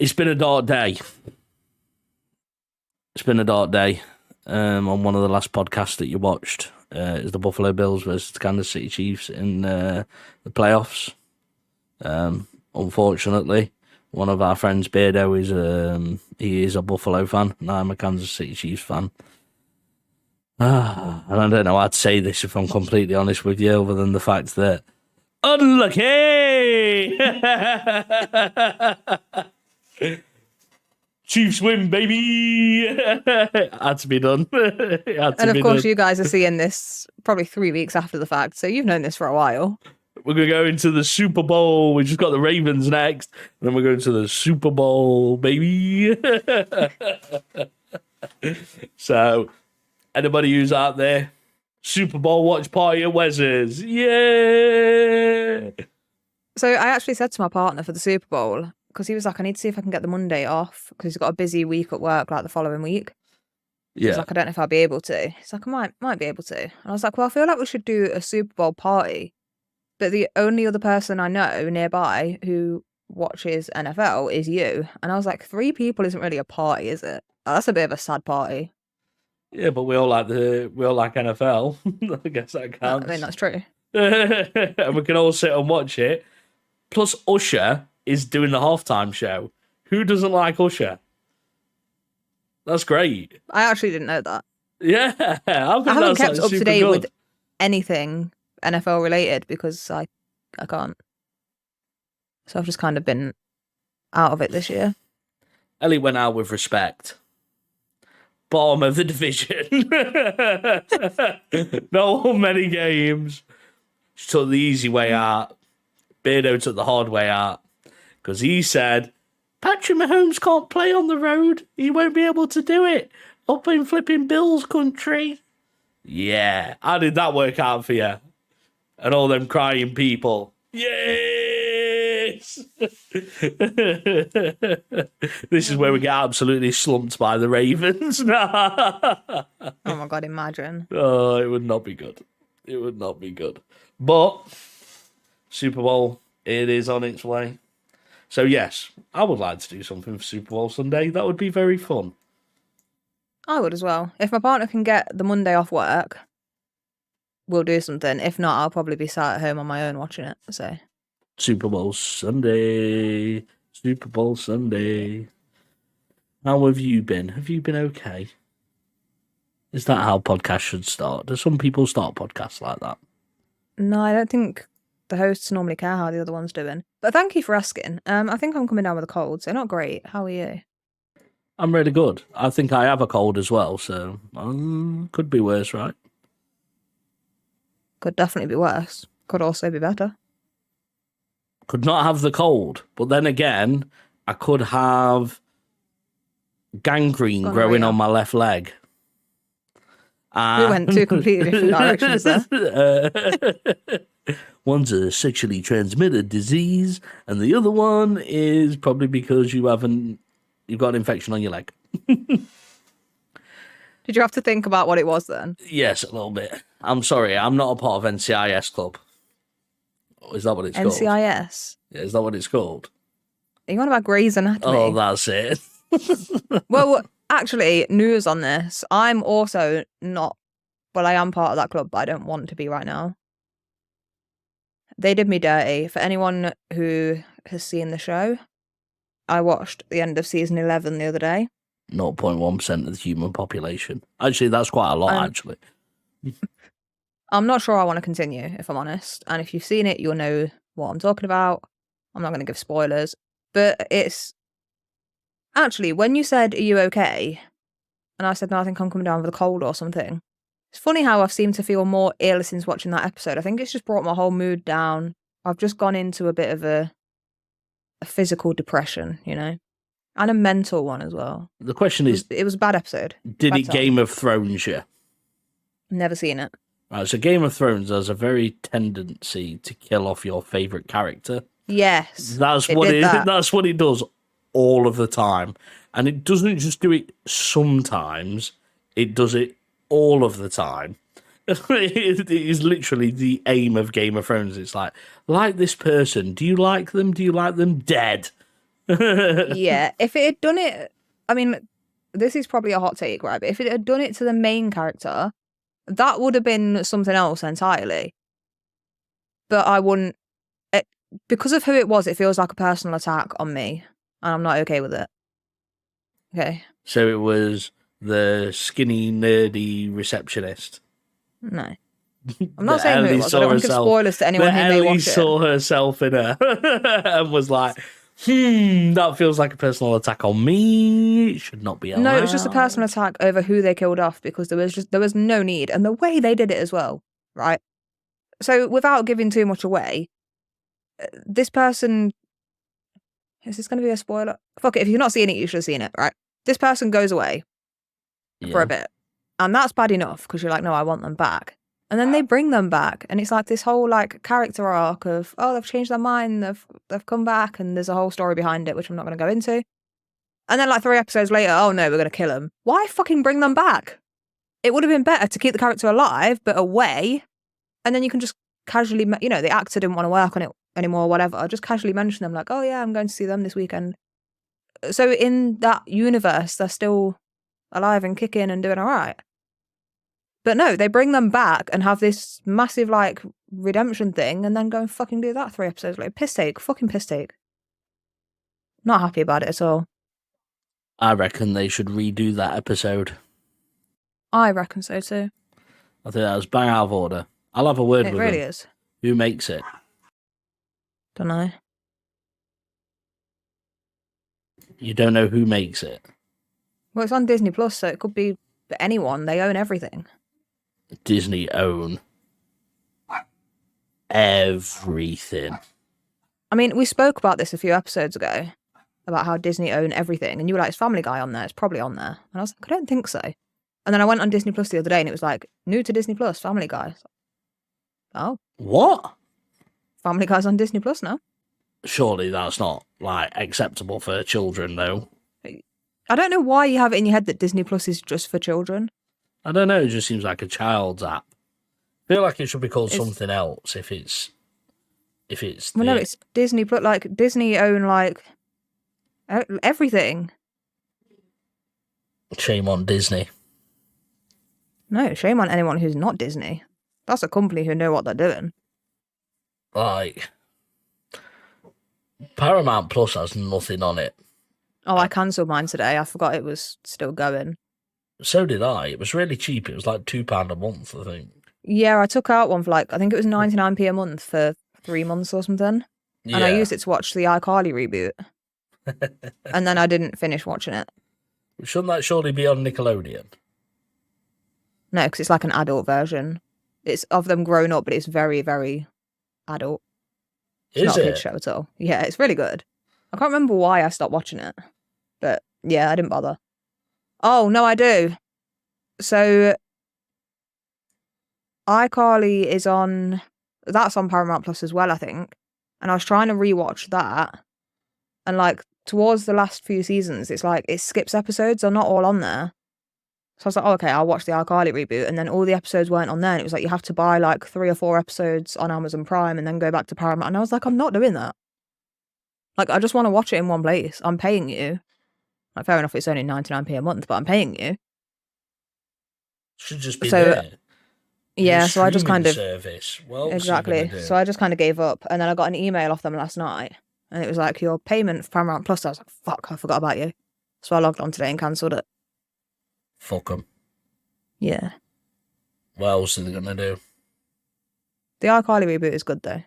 It's been a dark day. On one of the last podcasts that you watched is the Buffalo Bills versus the Kansas City Chiefs in the playoffs. Unfortunately, one of our friends, Beardo, is a Buffalo fan, and I'm a Kansas City Chiefs fan. And I don't know how to say this if I'm completely honest with you, other than the fact that unlucky. Chiefs win, baby. Had to be done. And of course, you guys are seeing this probably 3 weeks after the fact, so you've known this for a while. We're going to go into the Super Bowl. We just got the Ravens next. And then we're going to the Super Bowl, baby. So, anybody who's out there, Super Bowl watch party at Wes's. Yeah. So I actually said to my partner for the Super Bowl, because he was like, I need to see if I can get the Monday off, because he's got a busy week at work like the following week. Yeah. He's like, I don't know if I'll be able to. He's like, I might be able to. And I was like, well, I feel like we should do a Super Bowl party. But the only other person I know nearby who watches NFL is you. And I was like, 3 people isn't really a party, is it? Oh, that's a bit of a sad party. Yeah, but we all like NFL. I guess that counts. I mean, that's true. And we can all sit and watch it. Plus, Usher is doing the halftime show. Who doesn't like Usher? That's great. I actually didn't know that. Yeah, I haven't kept up to date with anything NFL related because I can't. So I've just kind of been out of it this year. Ellie went out with respect. Bottom of the division. Not many games. She took the easy way out. Beardo took the hard way out. Because he said, Patrick Mahomes can't play on the road. He won't be able to do it. Up in flipping Bills country. Yeah. How did that work out for you? And all them crying people. Yes! This is where we get absolutely slumped by the Ravens. Oh my God, imagine. Oh, it would not be good. It would not be good. But Super Bowl, it is on its way. So yes, I would like to do something for Super Bowl Sunday. That would be very fun. I would as well. If my partner can get the Monday off work, we'll do something. If not, I'll probably be sat at home on my own watching it. So Super Bowl Sunday. Super Bowl Sunday. How have you been? Have you been okay? Is that how podcasts should start? Do some people start podcasts like that? No, I don't think the hosts normally care how the other one's doing. But thank you for asking. I think I'm coming down with a cold, so not great. How are you? I'm really good. I think I have a cold as well, so could be worse, right? Could definitely be worse. Could also be better. Could not have the cold, but then again, I could have gangrene growing on my left leg. We went two completely different directions there. One's a sexually transmitted disease, and the other one is probably because you've got an infection on your leg. Did you have to think about what it was then? Yes, a little bit. I'm sorry, I'm not a part of NCIS club. Is that what it's called? NCIS? Yeah, is that what it's called? Are you on about Grey's Anatomy? Oh, that's it. Well, actually, news on this. I'm also not, well, I am part of that club, but I don't want to be right now. They did me dirty. For anyone who has seen the show, I watched the end of season 11 the other day. 0.1% of the human population. Actually, that's quite a lot, actually. I'm not sure I want to continue, if I'm honest. And if you've seen it, you'll know what I'm talking about. I'm not going to give spoilers. But it's... Actually, when you said, are you okay? And I said, no, I think I'm coming down with a cold or something. It's funny how I've seemed to feel more ill since watching that episode. I think it's just brought my whole mood down. I've just gone into a bit of a physical depression, you know? And a mental one as well. The question is... It was a bad episode. Did it Game of Thrones you? Never seen it. Right, so Game of Thrones has a very tendency to kill off your favorite character. Yes, That's it what did it. that. That's what it does all of the time, and it doesn't just do it sometimes. It does it all of the time. It is literally the aim of Game of Thrones. It's like this person. Do you like them? Do you like them dead? Yeah, if it had done it, I mean, this is probably a hot take, right? But if it had done it to the main character, that would have been something else entirely. But I wouldn't, because of who it was, it feels like a personal attack on me, and I'm not okay with it. Okay. So it was the skinny, nerdy receptionist. No. I'm not That saying who it Ellie was. I saw don't want to give herself. spoilers to anyone That who may Ellie watch it. saw herself in her and was like, that feels like a personal attack on me. It should not be allowed. No, it was just a personal attack over who they killed off because there was no need, and the way they did it as well, right? So without giving too much away, this person, is this going to be a spoiler? Fuck it, if you've not seen it, you should have seen it, right? This person goes away for a bit, and that's bad enough because you're like, no, I want them back. And then they bring them back, and it's like this whole like character arc of, oh, they've changed their mind, they've come back, and there's a whole story behind it, which I'm not going to go into. And then like 3 episodes later, oh no, we're going to kill them. Why fucking bring them back? It would have been better to keep the character alive, but away, and then you can just casually, the actor didn't want to work on it anymore or whatever, just casually mention them like, oh yeah, I'm going to see them this weekend. So in that universe, they're still alive and kicking and doing all right. But no, they bring them back and have this massive, like, redemption thing and then go and fucking do that 3 episodes later. Piss take. Fucking piss take. Not happy about it at all. I reckon they should redo that episode. I reckon so too. I think that was bang out of order. I'll have a word with It really them. is. Who makes it? Don't know. You don't know who makes it? Well, it's on Disney Plus, so it could be anyone. They own everything. Disney own everything. I mean, we spoke about this a few episodes ago, about how Disney own everything, and you were like, "Is Family Guy on there? It's probably on there." And I was like, "I don't think so." And then I went on Disney Plus the other day, and it was like, "New to Disney Plus, Family Guy." Like, oh, What? Family Guy's on Disney Plus now. Surely that's not like acceptable for children, though. I don't know why you have it in your head that Disney Plus is just for children. I don't know. It just seems like a child's app. I feel like it should be called It's- something else if it's. Well, no, it's Disney Plus. Like Disney own like everything. Shame on Disney. No, shame on anyone who's not Disney. That's a company who know what they're doing. Like, Paramount Plus has nothing on it. Oh, I cancelled mine today. I forgot it was still going. So did I. It was really cheap. It was like £2 a month, I think. Yeah, I took out one for like, I think it was 99p a month for 3 months or something. Yeah. And I used it to watch the iCarly reboot. And then I didn't finish watching it. Shouldn't that surely be on Nickelodeon? No, because it's like an adult version. It's of them grown up, but it's very, very adult. It's Is not a it? kid's show at all. Yeah, it's really good. I can't remember why I stopped watching it. But yeah, I didn't bother. Oh, no, I do. So iCarly is on, that's on Paramount Plus as well, I think. And I was trying to rewatch that. And like towards the last few seasons, it's like it skips episodes. They're not all on there. So I was like, oh, okay, I'll watch the iCarly reboot. And then all the episodes weren't on there. And it was like you have to buy like 3 or 4 episodes on Amazon Prime and then go back to Paramount. And I was like, I'm not doing that. Like, I just want to watch it in one place. I'm paying you. Like, fair enough, it's only 99p a month, but I'm paying you. Should just be So, there. Yeah, Your so I just streaming kind of... service. Well, Exactly. So I just kind of gave up. And then I got an email off them last night. And it was like, your payment for Paramount Plus. I was like, fuck, I forgot about you. So I logged on today and cancelled it. Fuck them. Yeah. What else are they going to do? The iCarly reboot is good, though.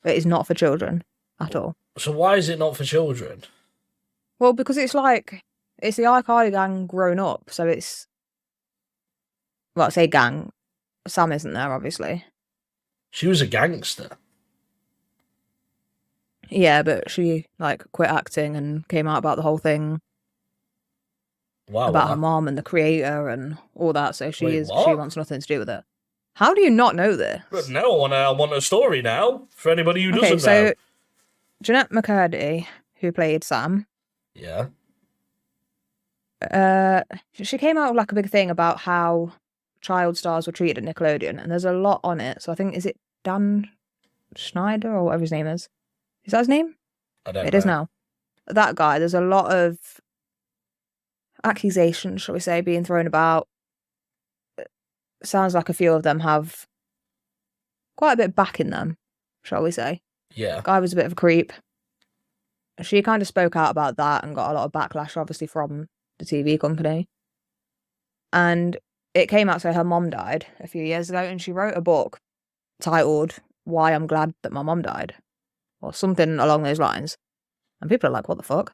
It is not for children at all. So why is it not for children? Well, because it's like, it's the iCarly gang grown up. So it's, well, I say gang. Sam isn't there, obviously. She was a gangster. Yeah, but she, like, quit acting and came out about the whole thing. Wow. About her mom and the creator and all that. So she Wait, she what? wants nothing to do with it. How do you not know this? But no, I want a story now for anybody who doesn't so know. Jeanette McCurdy, who played Sam, Yeah. She came out with like a big thing about how child stars were treated at Nickelodeon, and there's a lot on it. So I think, is it Dan Schneider or whatever his name is? Is that his name? I don't know. It is now. That guy, there's a lot of accusations, shall we say, being thrown about. Sounds like a few of them have quite a bit back in them, shall we say. Yeah. Guy was a bit of a creep. She kind of spoke out about that and got a lot of backlash, obviously, from the TV company. And it came out, so her mom died a few years ago, and she wrote a book titled Why I'm Glad That My Mom Died, or something along those lines. And people are like, what the fuck?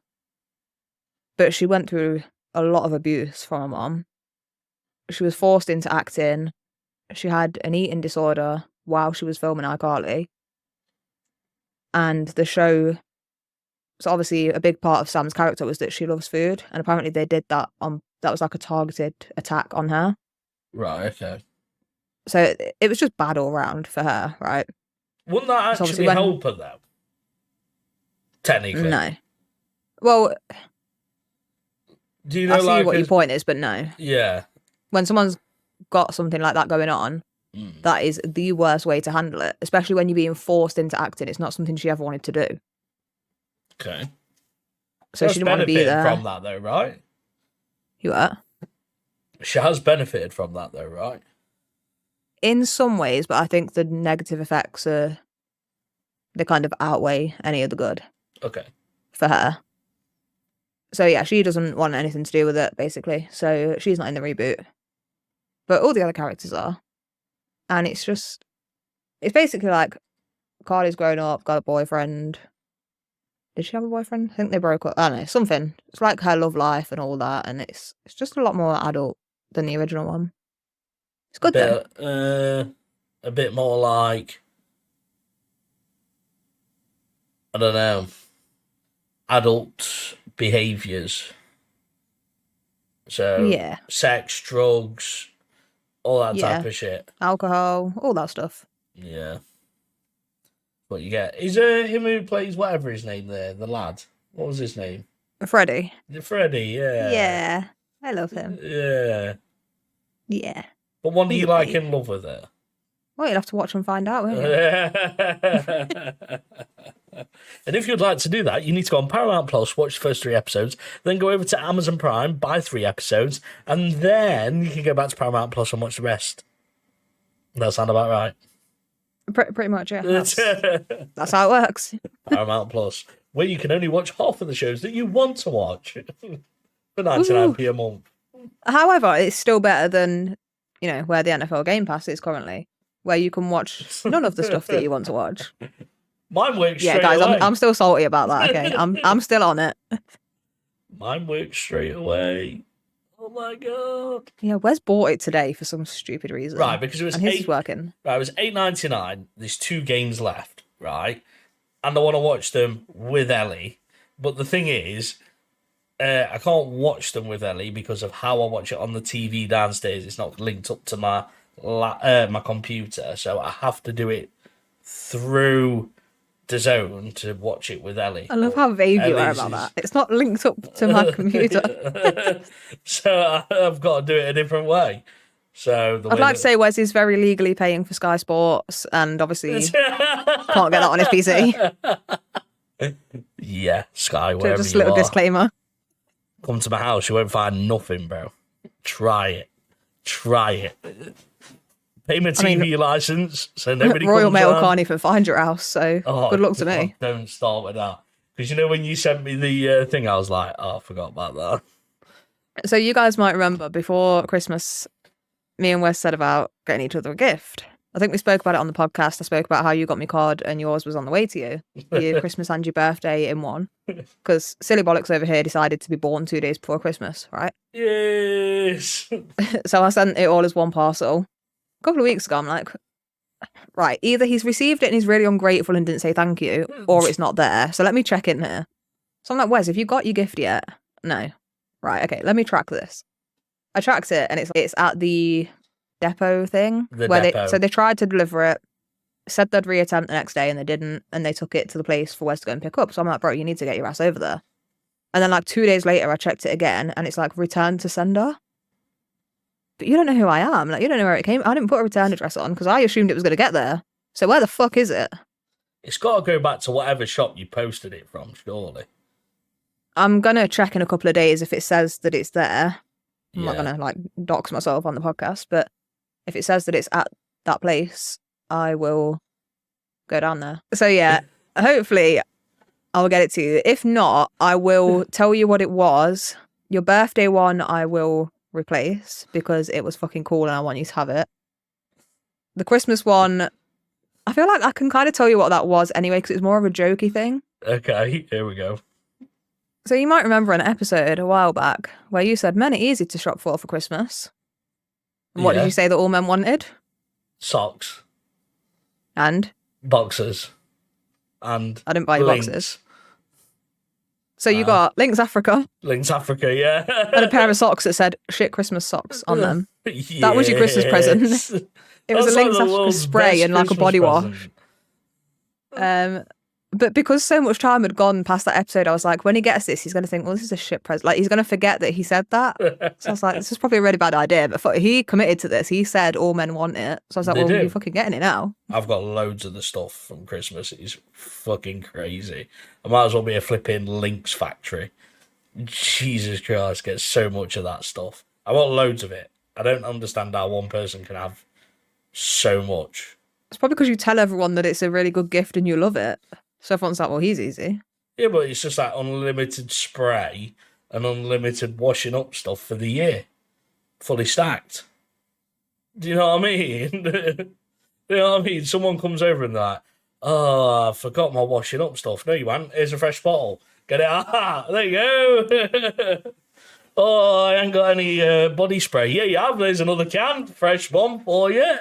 But she went through a lot of abuse from her mom. She was forced into acting. She had an eating disorder while she was filming iCarly. And the show, so obviously a big part of Sam's character was that she loves food, and apparently they did that that was like a targeted attack on her. Right, okay. So it was just bad all round for her, right? Wouldn't that actually help her, though? Technically. No. Well, do you know, I see what your point is, but no. Yeah. When someone's got something like that going on, that is the worst way to handle it, especially when you're being forced into acting. It's not something she ever wanted to do. Okay. So she didn't want to be there. From that, though, right? You what? She has benefited from that, though, right? In some ways, but I think the negative effects they kind of outweigh any of the good. Okay. For her. So yeah, she doesn't want anything to do with it, basically. So she's not in the reboot. But all the other characters are. And it's basically like Carly's grown up, got a boyfriend. Did she have a boyfriend? I think they broke up. I don't know, something. It's like her love life and all that, and it's just a lot more adult than the original one. It's good though. A bit more like, I don't know, adult behaviours. So yeah, sex, drugs, all that type of shit. Alcohol, all that stuff. Yeah. What you get? Is him who plays whatever his name there, the lad? What was his name? Freddie. Freddie, yeah. Yeah. I love him. Yeah. Yeah. But one do you like in love with her? Well, you'll have to watch and find out, won't you? And if you'd like to do that, you need to go on Paramount Plus, watch the first 3 episodes, then go over to Amazon Prime, buy 3 episodes, and then you can go back to Paramount Plus and watch the rest. That sound about right? Pretty much, yeah. That's how it works. Paramount Plus, where you can only watch half of the shows that you want to watch for 99p a month. However, it's still better than, where the NFL Game Pass is currently, where you can watch none of the stuff that you want to watch. Mine works straight guys, away. I'm still salty about that, okay? I'm still on it. Mine works straight away. Oh my god. Yeah, Wes bought it today for some stupid reason. Right, because it was his is working. Right, it was $8.99. There's 2 games left, right? And I want to watch them with Ellie. But the thing is, I can't watch them with Ellie because of how I watch it on the TV downstairs. It's not linked up to my computer, so I have to do it through DAZN to watch it with Ellie. I love how vague you are about that. It's not linked up to my computer. So I've got to do it a different way. So I'd like to say Wes is very legally paying for Sky Sports, and obviously can't get that on his PC. Yeah, Sky, So wherever just a you little are. disclaimer. Come to my house, you won't find nothing, bro. Try it. Pay my TV license, so nobody Royal comes Mail around. can't even find your house, so good luck to me. Don't start with that. Because when you sent me the thing, I was like, oh, I forgot about that. So you guys might remember before Christmas, me and Wes said about getting each other a gift. I think we spoke about it on the podcast. I spoke about how you got me card and yours was on the way to you. Your Christmas and your birthday in one. Because Silly Bollocks over here decided to be born 2 days before Christmas, right? Yes. So I sent it all as one parcel. A couple of weeks ago, I'm like, right, either he's received it and he's really ungrateful and didn't say thank you, or it's not there. So let me check in here. So I'm like, Wes, have you got your gift yet? No. Right, okay, let me track this. I tracked it and it's at the depot thing. The where depot. They tried to deliver it, said they'd reattempt the next day and they didn't, and they took it to the place for Wes to go and pick up. So I'm like, bro, you need to get your ass over there. And then like 2 days later, I checked it again and it's like return to sender. But you don't know who I am. Like, you don't know where it came. I didn't put a return address on because I assumed it was going to get there. So where the fuck is it? It's got to go back to whatever shop you posted it from, surely. I'm going to check in a couple of days if it says that it's there. I'm not going to like dox myself on the podcast, but if it says that it's at that place, I will go down there. So yeah, hopefully I'll get it to you. If not, I will tell you what it was. Your birthday one, I will replace because it was fucking cool and I want you to have it. The Christmas one, I feel like I can kind of tell you what that was anyway because it's more of a jokey thing. Okay, here we go. So you might remember an episode a while back where you said men are easy to shop for Christmas. And what did you say that all men wanted? Socks. And? Boxers. And I didn't buy you boxers. So you got Lynx Africa. Lynx Africa, yeah. And a pair of socks that said shit Christmas socks on them. That was your Christmas present. It was a Lynx Africa spray and like a body wash. But because so much time had gone past that episode, I was like, when he gets this, he's going to think, well, this is a shit present. Like, he's going to forget that he said that. So I was like, this is probably a really bad idea. But he committed to this. He said all men want it. So I was like, well, you're fucking getting it now. I've got loads of the stuff from Christmas. It's fucking crazy. I might as well be a flipping Lynx factory. Jesus Christ, get so much of that stuff. I want loads of it. I don't understand how one person can have so much. It's probably because you tell everyone that it's a really good gift and you love it. So everyone's like, well, he's easy. Yeah, but it's just like unlimited spray and unlimited washing up stuff for the year. Fully stacked. Do you know what I mean? You know what I mean? Someone comes over and they're like, oh, I forgot my washing up stuff. No, you haven't. Here's a fresh bottle. Get it out. There you go. Oh, I ain't got any body spray. Yeah, you have. There's another can. Fresh one for you.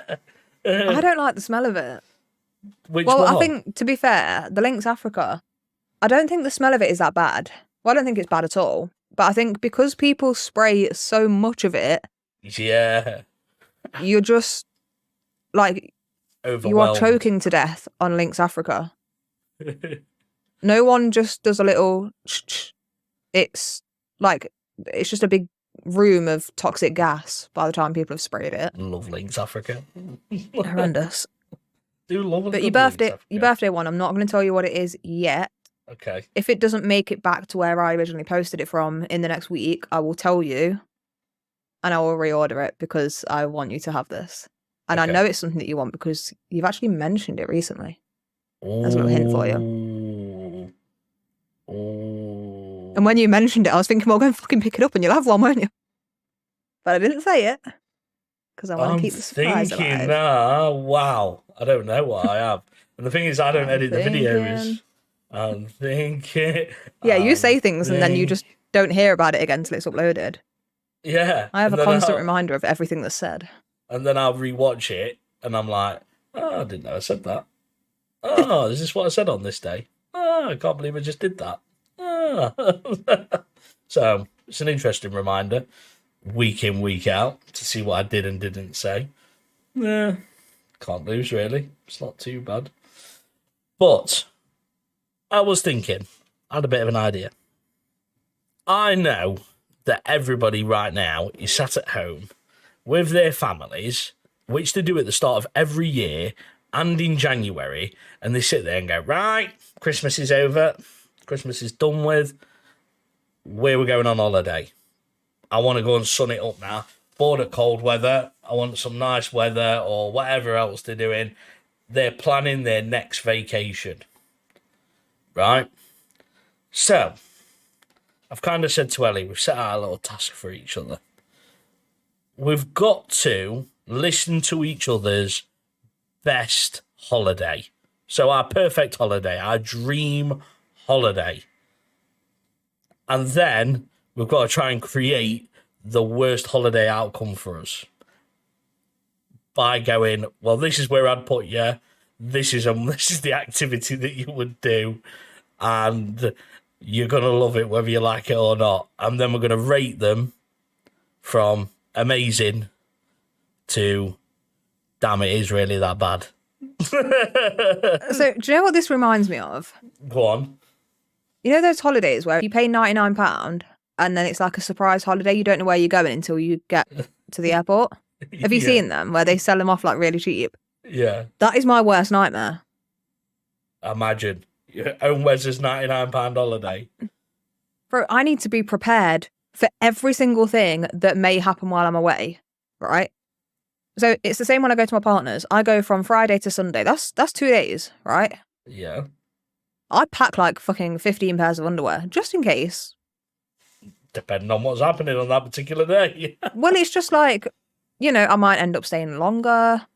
I don't like the smell of it. Which well, one? I think, to be fair, the Lynx Africa, I don't think the smell of it is that bad. Well, I don't think it's bad at all. But I think because people spray so much of it, yeah, you're just, like, you are choking to death on Lynx Africa. No one just does a little it's like, it's just a big room of toxic gas by the time people have sprayed it. Love Lynx Africa. Horrendous. Do love it. But your birthday one, I'm not going to tell you what it is yet. Okay. If it doesn't make it back to where I originally posted it from in the next week, I will tell you and I will reorder it because I want you to have this. And I know it's something that you want because you've actually mentioned it recently. There's a little hint for you. And when you mentioned it, I was thinking, well, go and fucking pick it up and you'll have one, won't you? But I didn't say it because I want to keep the surprise alive. Wow, I don't know what I have. And the thing is, I don't edit the videos. I'm thinking. Yeah, you say things and then you just don't hear about it again until it's uploaded. Yeah. I have a constant reminder of everything that's said. And then I'll rewatch it and I'm like, oh, I didn't know I said that. Oh, is this what I said on this day? Oh, I can't believe I just did that. Oh. So it's an interesting reminder, week in, week out, to see what I did and didn't say. Yeah, can't lose really. It's not too bad. But I was thinking, I had a bit of an idea. I know that everybody right now is sat at home with their families, which they do at the start of every year and in January, and they sit there and go, right, Christmas is over, Christmas is done with, where we're going on holiday. I want to go and sun it up now. Bored of cold weather, I want some nice weather or whatever else they're doing. They're planning their next vacation. Right? So, I've kind of said to Ellie, we've set out a little task for each other. We've got to listen to each other's best holiday. So our perfect holiday, our dream holiday. And then we've got to try and create the worst holiday outcome for us. By going, well, this is where I'd put you. This is the activity that you would do. And you're going to love it whether you like it or not. And then we're going to rate them from amazing to, damn, it is really that bad. So, do you know what this reminds me of? Go on. You know those holidays where you pay £99 and then it's like a surprise holiday? You don't know where you're going until you get to the airport. Have you seen them where they sell them off like really cheap? Yeah. That is my worst nightmare. Imagine. Your own Wes's £99 holiday. Bro, I need to be prepared for every single thing that may happen while I'm away, right? So it's the same when I go to my partner's. I go from Friday to Sunday. That's 2 days, right? Yeah. I pack like fucking 15 pairs of underwear just in case. Depending on what's happening on that particular day. Well, it's just like, you know, I might end up staying longer.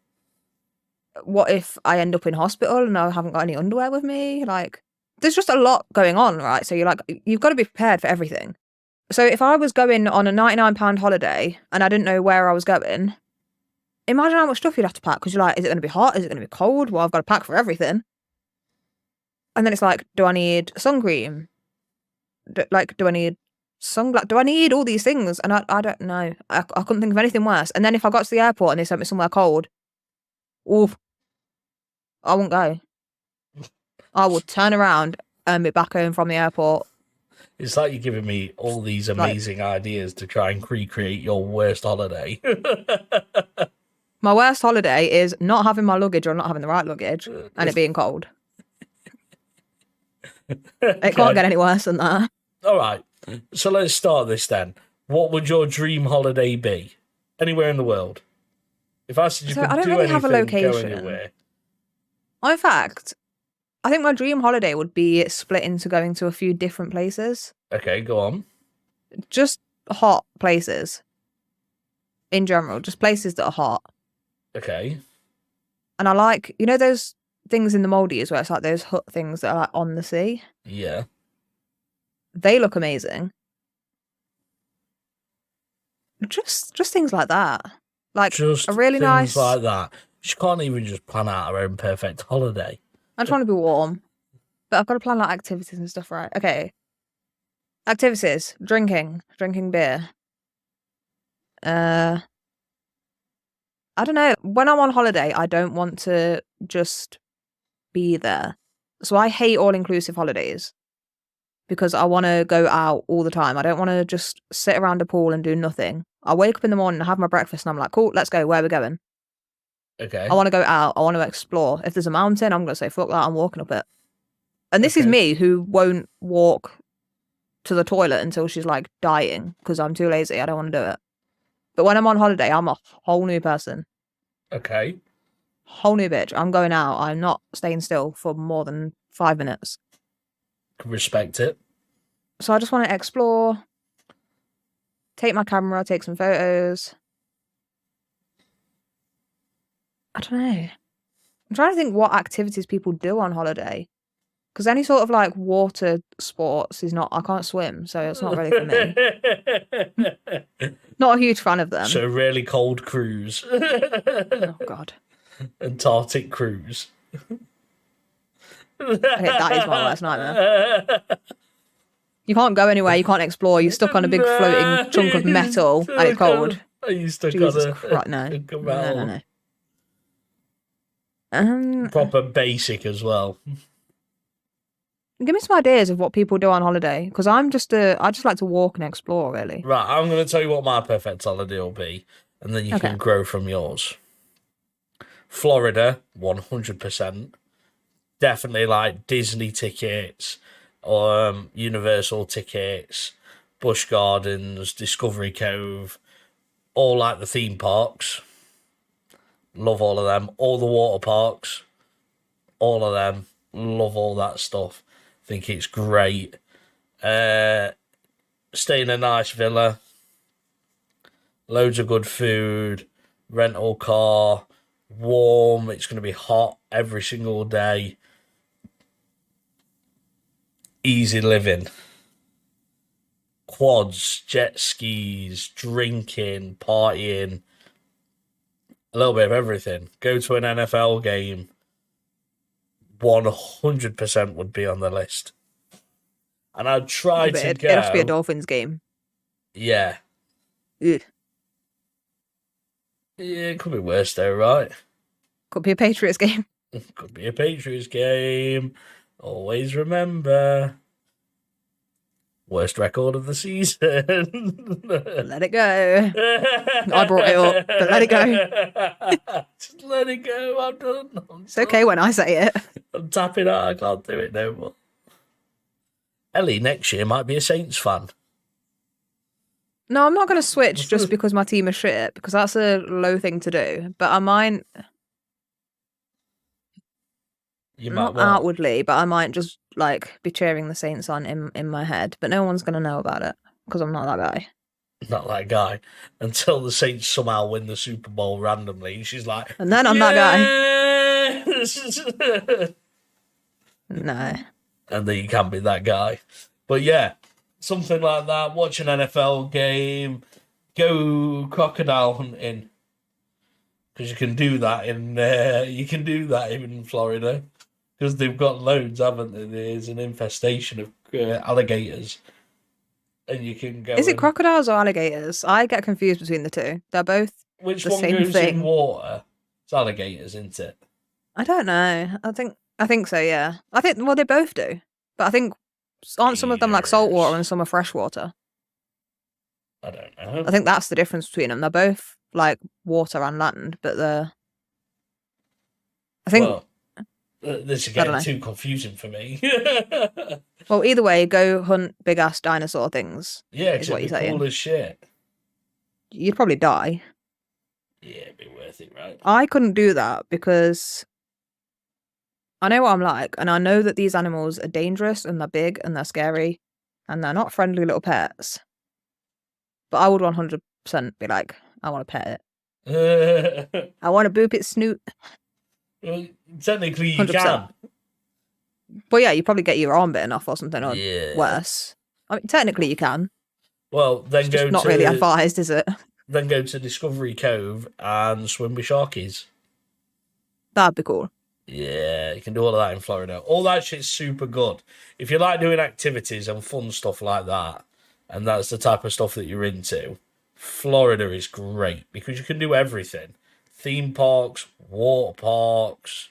What if I end up in hospital and I haven't got any underwear with me? Like, there's just a lot going on, right? So you've got to be prepared for everything. So if I was going on a £99 holiday and I didn't know where I was going, imagine how much stuff you'd have to pack, because you're like, is it going to be hot? Is it going to be cold? Well, I've got to pack for everything. And then it's like, do I need sun cream? Do I need sunglasses? Do I need all these things? And I don't know. I couldn't think of anything worse. And then if I got to the airport and they sent me somewhere cold, oof, I wouldn't go. I would turn around and be back home from the airport. It's like you're giving me all these amazing ideas to try and recreate your worst holiday. My worst holiday is not having my luggage or not having the right luggage and it being cold. It can't get any worse than that. All right. So let's start this then. What would your dream holiday be? Anywhere in the world. If I said you could I don't do really anything, have a location. go anywhere. In fact, I think my dream holiday would be split into going to a few different places. Okay, go on. Just hot places. In general, just places that are hot. Okay. And I like, you know those things in the Maldives where it's like those hut things that are like on the sea? Yeah. They look amazing. Just things like that. Like Just a really things nice... like that. She can't even just plan out her own perfect holiday. I just want to be warm. But I've got to plan like activities and stuff, right? Okay. Activities. Drinking beer. I don't know. When I'm on holiday, I don't want to just be there. So I hate all-inclusive holidays because I want to go out all the time. I don't want to just sit around a pool and do nothing. I wake up in the morning, I have my breakfast, and I'm like, cool, let's go. Where are we going? Okay. I want to go out. I want to explore. If there's a mountain, I'm going to say, fuck that, I'm walking up it. And this is me who won't walk to the toilet until she's like dying because I'm too lazy. I don't want to do it. But when I'm on holiday, I'm a whole new person. Okay. Whole new bitch. I'm going out. I'm not staying still for more than 5 minutes. Can respect it. So I just want to explore, take my camera, take some photos. I don't know. I'm trying to think what activities people do on holiday. Because any sort of like water sports is not, I can't swim, so it's not really for me. Not a huge fan of them. So really cold cruise. Oh, God. Antarctic cruise. Okay, that is my worst nightmare. You can't go anywhere, you can't explore, you're stuck on a big floating chunk of metal and it's cold. Are you stuck Jesus on Christ, no. No. Proper basic as well. Give me some ideas of what people do on holiday, because I just like to walk and explore, really. Right, I'm going to tell you what my perfect holiday will be, and then you can grow from yours. Florida, 100%. Definitely like Disney tickets, Universal tickets, Busch Gardens, Discovery Cove, all like the theme parks. Love all of them. All the water parks, all of them. Love all that stuff. Think it's great. Stay in a nice villa. Loads of good food. Rental car. Warm. It's going to be hot every single day. Easy living. Quads, jet skis, drinking, partying. A little bit of everything. Go to an NFL game. 100% would be on the list. And I'd try to go... It'd have to be a Dolphins game. Yeah. Ugh. Yeah, it could be worse though, right? Could be a Patriots game. Could be a Patriots game. Always remember. Worst record of the season. Let it go. I brought it up, but let it go. Just let it go. I'm done. It's okay when I say it. I'm tapping out. I can't do it no more. Ellie next year might be a Saints fan. No, I'm not going to switch just because my team is shit, because that's a low thing to do. But I might, not outwardly, but I might just like be cheering the Saints on in my head. But no one's going to know about it because I'm not that guy. Not that guy. Until the Saints somehow win the Super Bowl randomly. She's like, and then I'm that guy. No. And then you can't be that guy. But yeah, something like that. Watch an NFL game. Go crocodile hunting. Because you can do that in Florida. Because they've got loads, haven't they? There's an infestation of alligators. And you can go. Is it crocodiles or alligators? I get confused between the two. They're both Which the one same goes thing. in water? It's alligators, isn't it? I don't know. I think so, yeah. Well, they both do. But I think, aren't some of them like saltwater and some are freshwater? I don't know. I think that's the difference between them. They're both like water and land, but Well, this is getting too confusing for me. Well, either way, go hunt big ass dinosaur things. Yeah, because it'd be cool as shit. You'd probably die. Yeah, it'd be worth it, right? I couldn't do that because I know what I'm like, and I know that these animals are dangerous and they're big and they're scary and they're not friendly little pets. But I would 100% be like, I want to pet it. I want to boop its snoot. Well, technically, you 100%. can. But yeah, you probably get your arm bitten off or something, or Yeah. worse. I mean, technically, you can. Well, then It's just not really advised, is it? Then go to Discovery Cove and swim with sharkies. That'd be cool. Yeah, you can do all of that in Florida. All that shit's super good. If you like doing activities and fun stuff like that, and that's the type of stuff that you're into, Florida is great because you can do everything. Theme parks, water parks.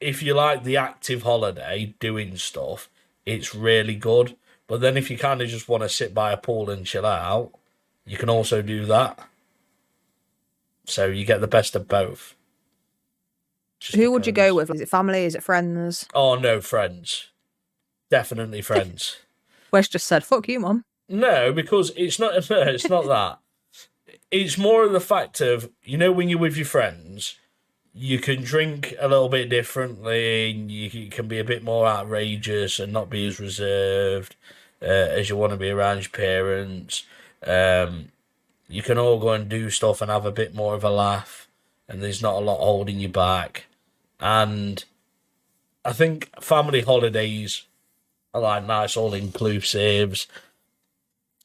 If you like the active holiday, doing stuff, it's really good. But then if you kind of just want to sit by a pool and chill out, you can also do that. So you get the best of both. Who would you go with? Is it family? Is it friends? Oh, no, friends. Definitely friends. Wes just said, fuck you, Mum. No, because it's not that. It's more of the fact of, when you're with your friends, you can drink a little bit differently, you can be a bit more outrageous and not be as reserved as you want to be around your parents. You can all go and do stuff and have a bit more of a laugh, and there's not a lot holding you back. And I think family holidays are like nice all-inclusives.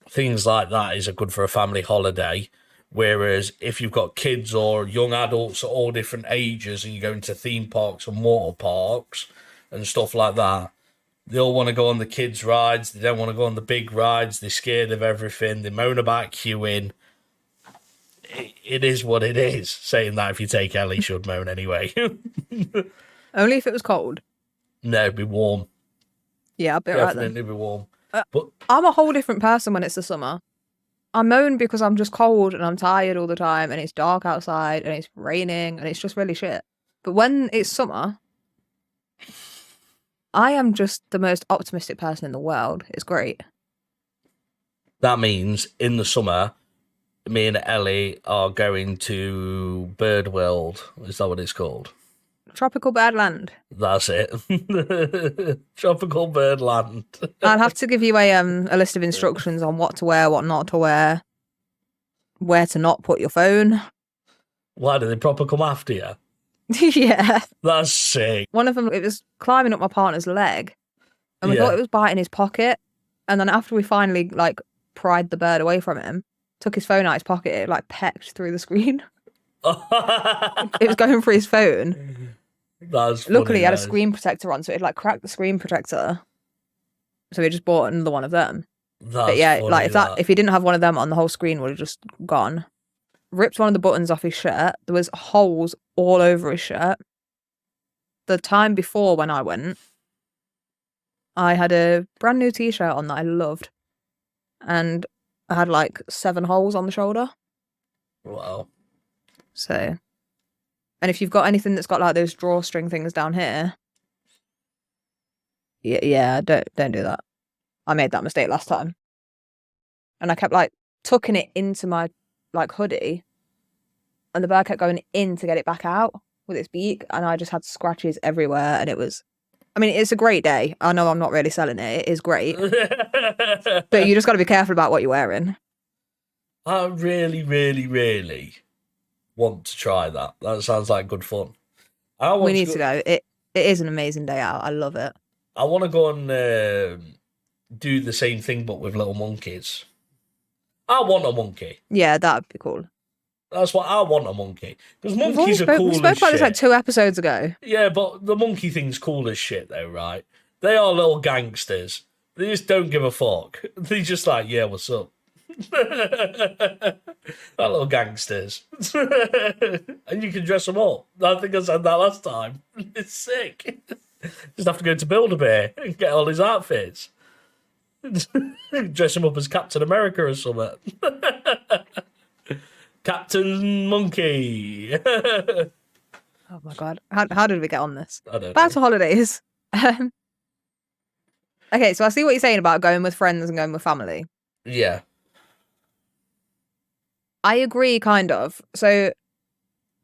Things like that is good for a family holiday. Whereas if you've got kids or young adults at all different ages and you go into theme parks and water parks and stuff like that, they all want to go on the kids' rides. They don't want to go on the big rides. They're scared of everything. They moan about queuing. It is what it is. Saying that, if you take Ellie, she'd moan anyway. Only if it was cold. No, it'd be warm. Yeah, I'll be right then. Definitely be warm. But I'm a whole different person when it's the summer. I moan because I'm just cold and I'm tired all the time and it's dark outside and it's raining and it's just really shit. But when it's summer, I am just the most optimistic person in the world. It's great. That means in the summer, me and Ellie are going to Bird World. Is that what it's called? Tropical Birdland. That's it. Tropical Birdland. I'll have to give you a list of instructions on what to wear, what not to wear, where to not put your phone. Why, do they proper come after you? Yeah. That's sick. One of them, it was climbing up my partner's leg, and we thought it was biting his pocket. And then after we finally pried the bird away from him, took his phone out his pocket, it pecked through the screen. It was going for his phone. That's funny. Luckily, he had a screen protector on, so it cracked the screen protector. So we just bought another one of them. That's but yeah, funny, if he didn't have one of them on, the whole screen would have just gone. ripped one of the buttons off his shirt. There was holes all over his shirt. The time before when I went, I had a brand new t-shirt on that I loved. And I had like 7 holes on the shoulder. Wow. So, and if you've got anything that's got like those drawstring things down here, yeah, don't do that. I made that mistake last time. And I kept like tucking it into my like hoodie, and the bird kept going in to get it back out with its beak, and I just had scratches everywhere. And it was, I mean, it's a great day. I know I'm not really selling it. It is great. But you just got to be careful about what you're wearing. I really, really, really want to try that. That sounds like good fun. We need to go. It is an amazing day out. I love it. I want to go and do the same thing, but with little monkeys. I want a monkey. Yeah, that'd be cool. That's what I want, a monkey. Because monkeys are cool as shit. We spoke about this like 2 episodes ago. Yeah, but the monkey thing's cool as shit, though, right? They are little gangsters. They just don't give a fuck. They're just like, yeah, what's up? That little gangsters. And you can dress them up. I think I said that last time. It's sick. Just have to go to Build-A-Bear and get all his outfits. Dress him up as Captain America or something. Captain Monkey. Oh my god. How did we get on this? I don't know. Back to holidays. Okay, so I see what you're saying about going with friends and going with family. Yeah. I agree, kind of. So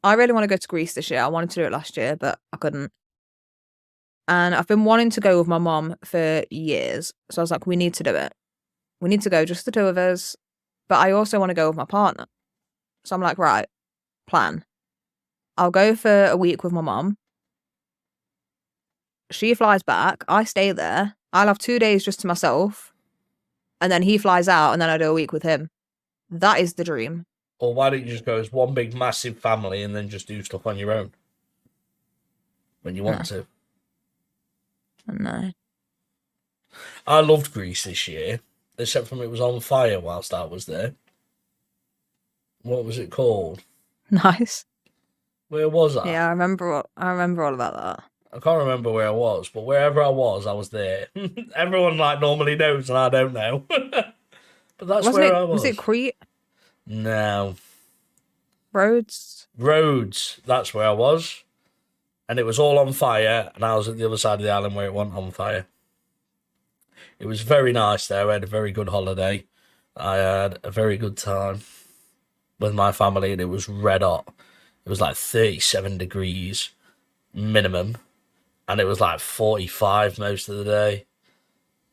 I really want to go to Greece this year. I wanted to do it last year, but I couldn't. And I've been wanting to go with my mom for years. So I was like, we need to do it. We need to go, just the 2 of us. But I also want to go with my partner. So I'm like, right, plan. I'll go for a week with my mom. She flies back. I stay there. I'll have 2 days just to myself. And then he flies out, and then I do a week with him. That is the dream. Or why don't you just go as one big massive family and then just do stuff on your own? When you want to. No. I loved Greece this year, except from it was on fire whilst I was there. What was it called? Nice. Where was I? Yeah, I remember all about that. I can't remember where I was, but wherever I was there. Everyone like normally knows, and I don't know. But that's where I was. Was it Crete? No. Rhodes? Rhodes. That's where I was. And it was all on fire, and I was at the other side of the island where it wasn't on fire. It was very nice there. I had a very good holiday. I had a very good time with my family, and it was red hot. It was like 37 degrees minimum, and it was like 45 most of the day.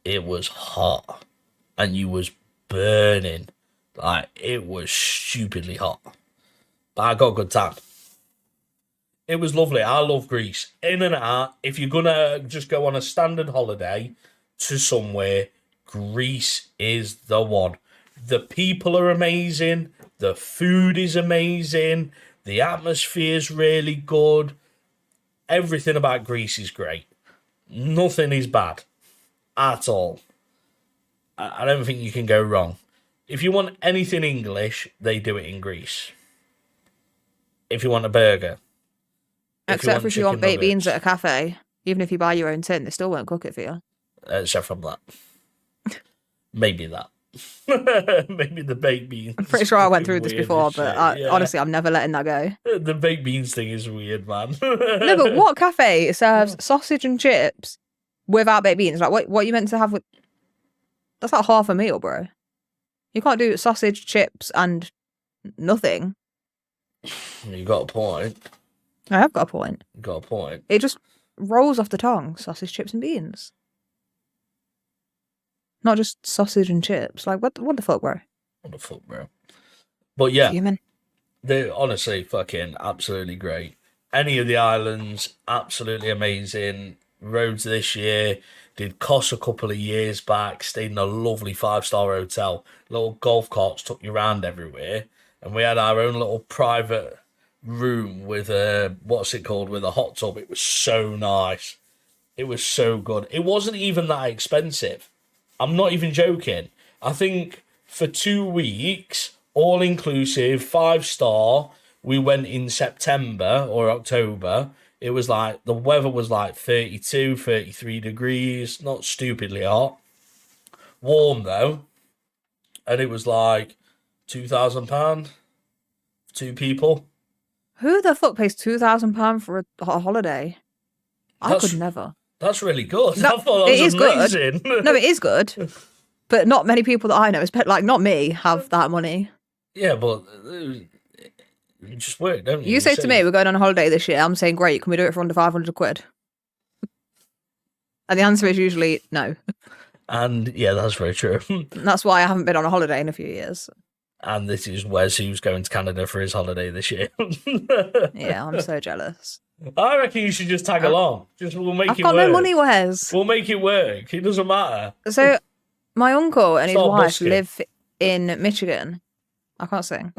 It was hot, and you was burning. Like, it was stupidly hot. But I got a good time. It was lovely. I love Greece. In and out. If you're going to just go on a standard holiday to somewhere, Greece is the one. The people are amazing. The food is amazing. The atmosphere's really good. Everything about Greece is great. Nothing is bad. At all. I don't think you can go wrong. If you want anything English, they do it in Greece. If you want a burger. Except for if you want baked beans at a cafe, even if you buy your own tin, they still won't cook it for you. Except from that. Maybe that. Maybe the baked beans. I'm pretty sure I went through this before, but honestly, I'm never letting that go. The baked beans thing is weird, man. No, but what cafe serves sausage and chips without baked beans? Like, what you meant to have with... That's like half a meal, bro. You can't do sausage, chips, and nothing. You got a point. I have got a point. You got a point. It just rolls off the tongue. Sausage, chips, and beans. Not just sausage and chips. Like, what the fuck, bro? What the fuck, bro? But yeah, Human. they're honestly fucking absolutely great. Any of the islands, absolutely amazing. Rhodes this year, did Kos a couple of years back, stayed in a lovely 5-star hotel. Little golf carts took you around everywhere. And we had our own little private room with what's it called, with a hot tub. It was so nice. It was so good. It wasn't even that expensive. I'm not even joking. I think for 2 weeks, all inclusive, 5-star. We went in September or October. It was like the weather was like 32, 33 degrees, not stupidly hot. Warm though. And it was like £2,000 for 2 people. Who the fuck pays £2,000 for a holiday? I could never. That's really good. No, I thought that was amazing. Good. No, it is good. But not many people that I know, like not me, have that money. Yeah, but you just work, don't you? You say to me, we're going on a holiday this year. I'm saying, great, can we do it for under 500 quid? And the answer is usually no. And yeah, that's very true. That's why I haven't been on a holiday in a few years. And this is Wes, who's going to Canada for his holiday this year. Yeah, I'm so jealous. I reckon you should just tag along. We'll make it work. I've got no money, Wes. We'll make it work. It doesn't matter. So, my uncle and his wife busking. live in Michigan. I can't sing.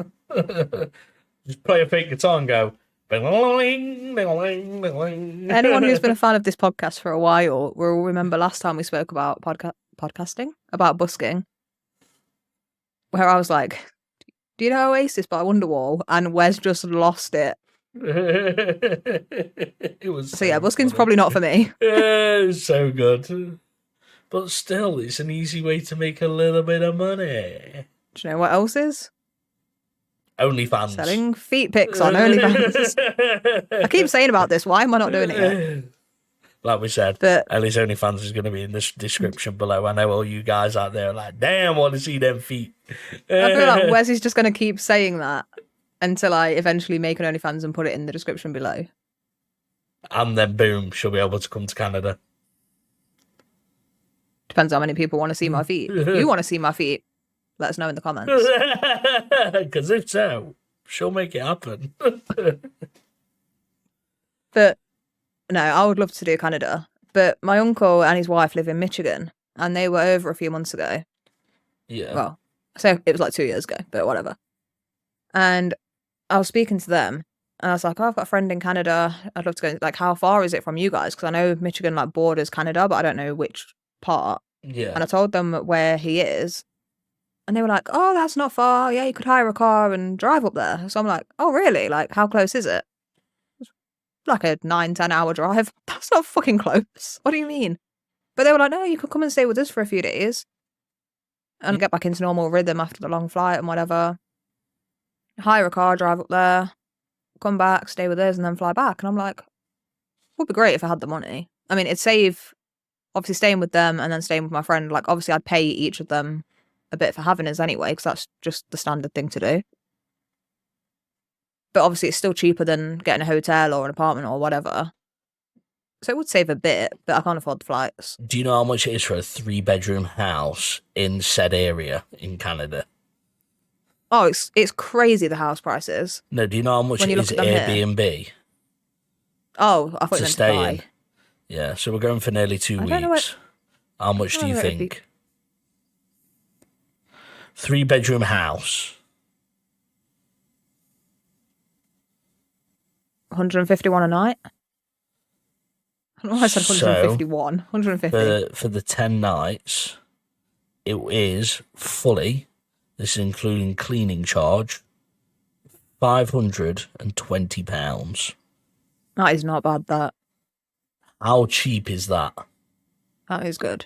Just play a fake guitar and go. Anyone who's been a fan of this podcast for a while will remember last time we spoke about podcasting, about busking, where I was like, do you know Oasis by Wonderwall? And Wes just lost it. It was so yeah, busking's probably not for me. It was so good. But still, it's an easy way to make a little bit of money. Do you know what else is? OnlyFans. Selling feet pics on OnlyFans. I keep saying about this. Why am I not doing it yet? Like we said, Ellie's OnlyFans is going to be in the description below. I know all you guys out there are like, damn, want to see them feet. I feel like Wes is just going to keep saying that until I eventually make an OnlyFans and put it in the description below. And then boom, she'll be able to come to Canada. Depends how many people want to see my feet. If you want to see my feet, let us know in the comments. Because if so, she'll make it happen. But no, I would love to do Canada. But my uncle and his wife live in Michigan, and they were over a few months ago. Yeah. Well, so it was like 2 years ago, but whatever. And I was speaking to them, and I was like, oh, I've got a friend in Canada. I'd love to go. Like, how far is it from you guys? Because I know Michigan like borders Canada, but I don't know which part. Yeah. And I told them where he is. And they were like, oh, that's not far. Yeah, you could hire a car and drive up there. So I'm like, oh, really? Like, how close is it? It's like a 9-10 hour drive. That's not fucking close. What do you mean? But they were like, no, you could come and stay with us for a few days and get back into normal rhythm after the long flight and whatever. Hire a car, drive up there, come back, stay with us, and then fly back. And I'm like, would be great if I had the money. I mean, it'd save, obviously, staying with them and then staying with my friend. Like, obviously, I'd pay each of them a bit for having us anyway, because that's just the standard thing to do. But obviously, it's still cheaper than getting a hotel or an apartment or whatever. So it would save a bit, but I can't afford the flights. Do you know how much it is for a 3-bedroom house in said area in Canada? Oh, it's crazy, the house prices. No, do you know how much it is Airbnb? Here. Oh, I thought you meant to buy. In. Yeah, so we're going for nearly 2 weeks. How much do you think? 3-bedroom house. 151 a night. I don't know why I said 151. 150. For the 10 nights, it is fully, this is including cleaning charge, £520. That is not bad, that. How cheap is that? That is good.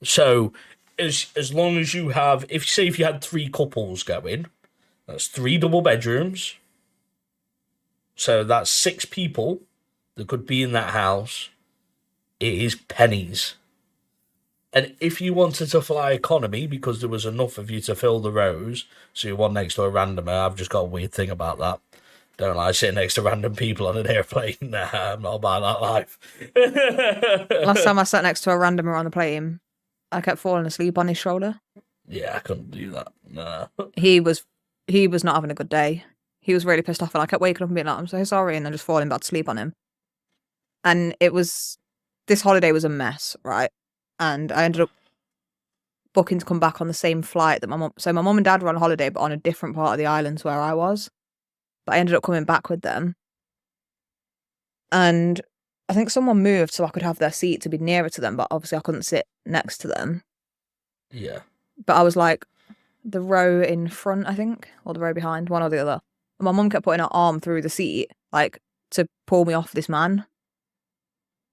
So, as long as you have, if you had 3 couples going, that's 3 double bedrooms. So that's 6 people that could be in that house. It is pennies. And if you wanted to fly economy because there was enough of you to fill the rows, so you're one next to a randomer, I've just got a weird thing about that. Don't like sitting next to random people on an airplane. Nah, I'm not about that life. Last time I sat next to a randomer on the plane, I kept falling asleep on his shoulder. Yeah, I couldn't do that. No. He was not having a good day. He was really pissed off, and I kept waking up and being like, I'm so sorry, and then just falling back to sleep on him. And this holiday was a mess, right? And I ended up booking to come back on the same flight that my mum and dad were on holiday, but on a different part of the island to where I was. But I ended up coming back with them. And I think someone moved so I could have their seat to be nearer to them, but obviously I couldn't sit next to them. Yeah. But I was like, the row in front, I think, or the row behind, one or the other. And my mum kept putting her arm through the seat, like, to pull me off this man.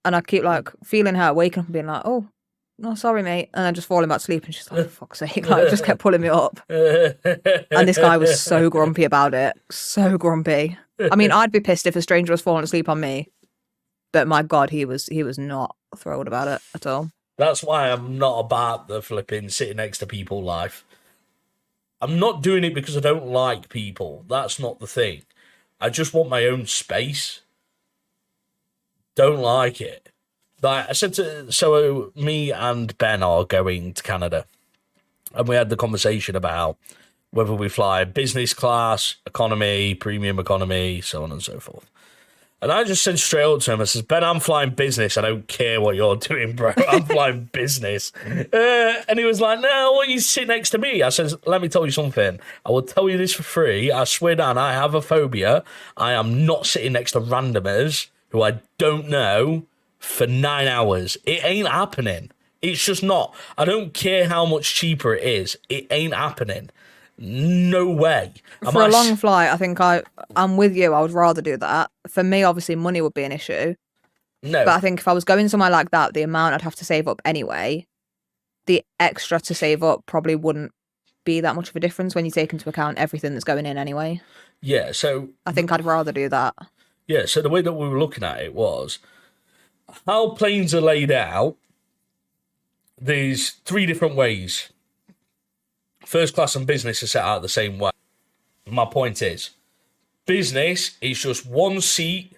And I keep, like, feeling her waking up and being like, oh, no, sorry, mate. And then just falling back to sleep, and she's like, for fuck's sake, like, just kept pulling me up. And this guy was so grumpy about it. So grumpy. I mean, I'd be pissed if a stranger was falling asleep on me. But my God, he was not thrilled about it at all. That's why I'm not about the flipping sitting next to people life. I'm not doing it because I don't like people. That's not the thing. I just want my own space. Don't like it. Like I said so me and Ben are going to Canada. And we had the conversation about whether we fly business class, economy, premium economy, so on and so forth. And I just said straight up to him, I says, Ben, I'm flying business. I don't care what you're doing, bro. I'm flying business. And he was like, no, I want you to sit next to me. I says, let me tell you something. I will tell you this for free. I swear down, I have a phobia. I am not sitting next to randomers who I don't know for 9 hours. It ain't happening. It's just not. I don't care how much cheaper it is. It ain't happening. No way. For a long flight, I think I'm with you. I would rather do that. For me, obviously, money would be an issue. No. But I think if I was going somewhere like that, the amount I'd have to save up anyway, the extra to save up probably wouldn't be that much of a difference when you take into account everything that's going in anyway. Yeah, so... I think I'd rather do that. Yeah, so the way that we were looking at it was how planes are laid out. There's 3 different ways. First class and business are set out the same way. My point is, business is just 1 seat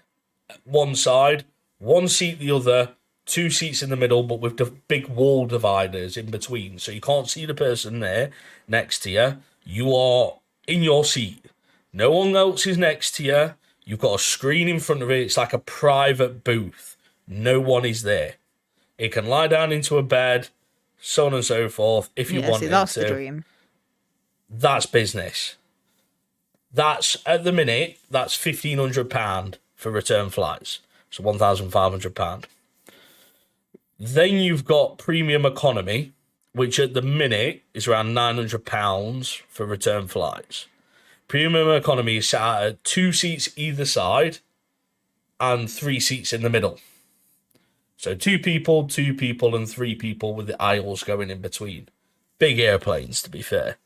one side, 1 seat the other, 2 seats in the middle, but with the big wall dividers in between. So you can't see the person there next to you. You are in your seat. No one else is next to you. You've got a screen in front of it. It's like a private booth. No one is there. It can lie down into a bed, so on and so forth, if you want it to. That's the dream. That's business. That's, at the minute, that's £1,500 for return flights. So £1,500. Then you've got premium economy, which at the minute is around £900 for return flights. Premium economy is sat at 2 seats either side and 3 seats in the middle. So 2 people, and 3 people with the aisles going in between. Big airplanes, to be fair.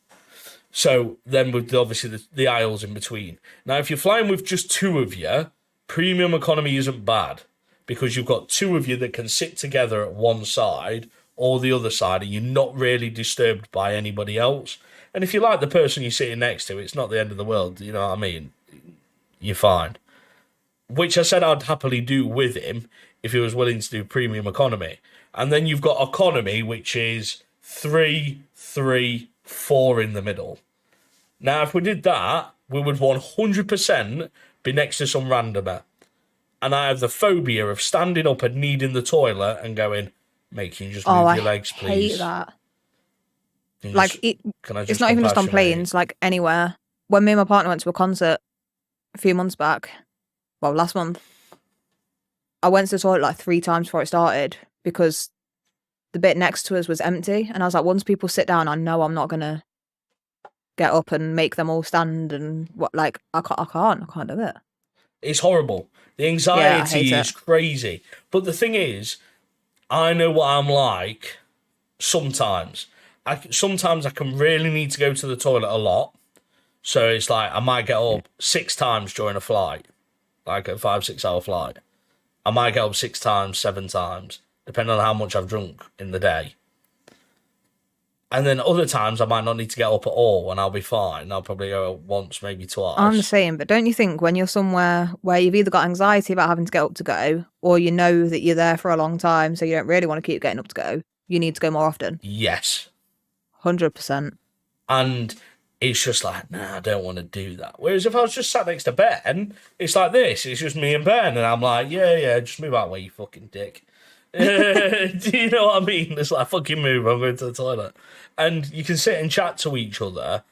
So then with obviously the aisles in between. Now, if you're flying with just 2 of you, premium economy isn't bad because you've got 2 of you that can sit together at one side or the other side and you're not really disturbed by anybody else. And if you like the person you're sitting next to, it's not the end of the world, you know what I mean? You're fine. Which I said I'd happily do with him if he was willing to do premium economy. And then you've got economy, which is 3, 3, 4 in the middle. Now, if we did that, we would 100% be next to some randomer. And I have the phobia of standing up and needing the toilet and going, mate, can you just move your legs, please? I hate that. It's not even just on planes, like anywhere. When me and my partner went to a concert a few months back, well, last month, I went to the toilet like 3 times before it started because the bit next to us was empty. And I was like, once people sit down, I know I'm not going to get up and make them all stand. And I can't do it. It's horrible. The anxiety is crazy. But the thing is, I know what I'm like sometimes. Sometimes I can really need to go to the toilet a lot. So it's like I might get up 6 times during a flight, like a 5-6 hour flight. I might get up 6 times, 7 times, depending on how much I've drunk in the day. And then other times I might not need to get up at all and I'll be fine. I'll probably go once, maybe twice. I'm the same, but don't you think when you're somewhere where you've either got anxiety about having to get up to go or you know that you're there for a long time so you don't really want to keep getting up to go, you need to go more often? Yes. 100%. And it's just like, nah, I don't want to do that. Whereas if I was just sat next to Ben, it's like this. It's just me and Ben. And I'm like, yeah, just move out of the way, you fucking dick. Do you know what I mean? It's like, fucking move, I'm going to the toilet. And you can sit and chat to each other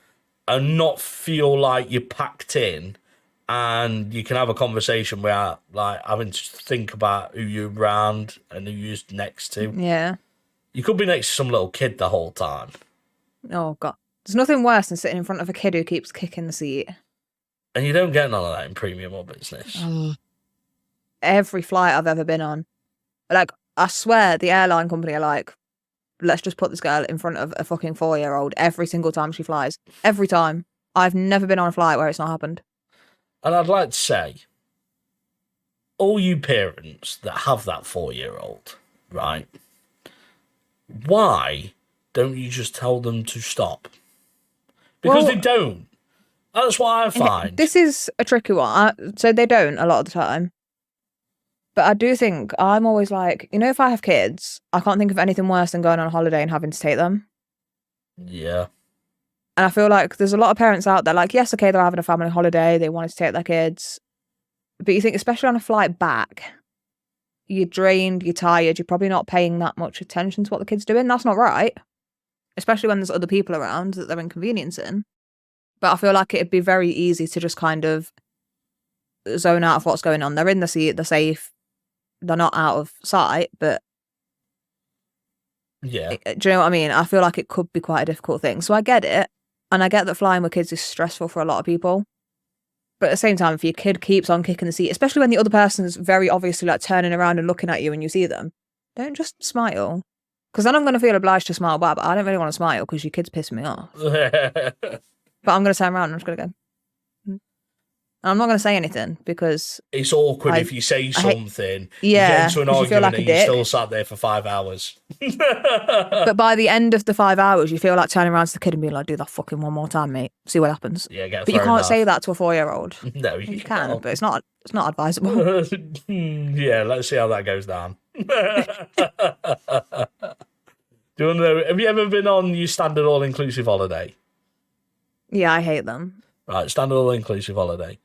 and not feel like you're packed in. And you can have a conversation without like having to think about who you're around and who you're next to. Yeah. You could be next to some little kid the whole time. Oh, God. There's nothing worse than sitting in front of a kid who keeps kicking the seat. And you don't get none of that in premium or business. Every flight I've ever been on, like, I swear the airline company are like, let's just put this girl in front of a fucking 4-year-old every single time she flies. Every time. I've never been on a flight where it's not happened. And I'd like to say, all you parents that have that 4-year-old, right? Why don't you just tell them to stop? Because they don't. That's what I find. This is a tricky one. So they don't a lot of the time. But I do think, I'm always like, if I have kids, I can't think of anything worse than going on a holiday and having to take them. Yeah. And I feel like there's a lot of parents out there, like, yes, okay, they're having a family holiday, they wanted to take their kids. But you think, especially on a flight back, you're drained, you're tired, you're probably not paying that much attention to what the kid's doing. That's not right. Especially when there's other people around that they're inconveniencing. But I feel like it'd be very easy to just kind of zone out of what's going on. They're in the seat, they're safe, they're not out of sight, but yeah. Do you know what I mean? I feel like it could be quite a difficult thing. So I get it. And I get that flying with kids is stressful for a lot of people. But at the same time, if your kid keeps on kicking the seat, especially when the other person's very obviously like turning around and looking at you and you see them, don't just smile. Because then I'm going to feel obliged to smile back, but I don't really want to smile because your kid's pissing me off. But I'm going to turn around and I'm just going to go. And I'm not going to say anything because... It's awkward if you say something, you yeah, get into an you feel argument like and you still sat there for 5 hours. But by the end of the 5 hours, you feel like turning around to the kid and being like, do that fucking one more time, mate. See what happens. Yeah, but you can't say that to a 4-year-old. No, you can, but it's not advisable. Yeah, let's see how that goes down. Do you want to know, have you ever been on your standard all-inclusive holiday? Yeah, I hate them. Right, standard all-inclusive holiday.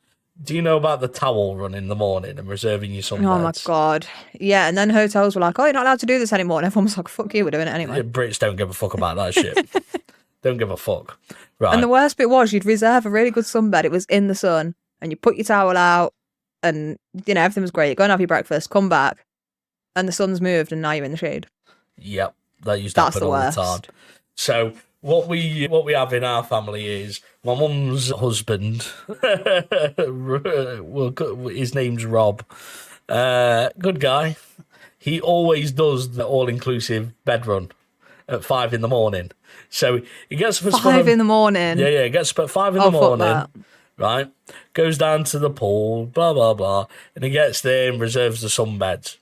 Do you know about the towel run in the morning and reserving your sunbeds? Oh my God. Yeah, and then hotels were like, oh, you're not allowed to do this anymore. And everyone was like, fuck you, we're doing it anyway. Brits don't give a fuck about that shit. Don't give a fuck. Right. And the worst bit was you'd reserve a really good sunbed. It was in the sun and you put your towel out and, everything was great. Go and have your breakfast, come back and the sun's moved and now you're in the shade. Yep, that used to happen all the time. So... What we have in our family is my mum's husband. His name's Rob. Good guy. He always does the all-inclusive bed run at 5 a.m. So he gets up at 5 a.m. Yeah, he gets up at 5 a.m. Right, goes down to the pool, blah blah blah, and he gets there and reserves the sunbeds.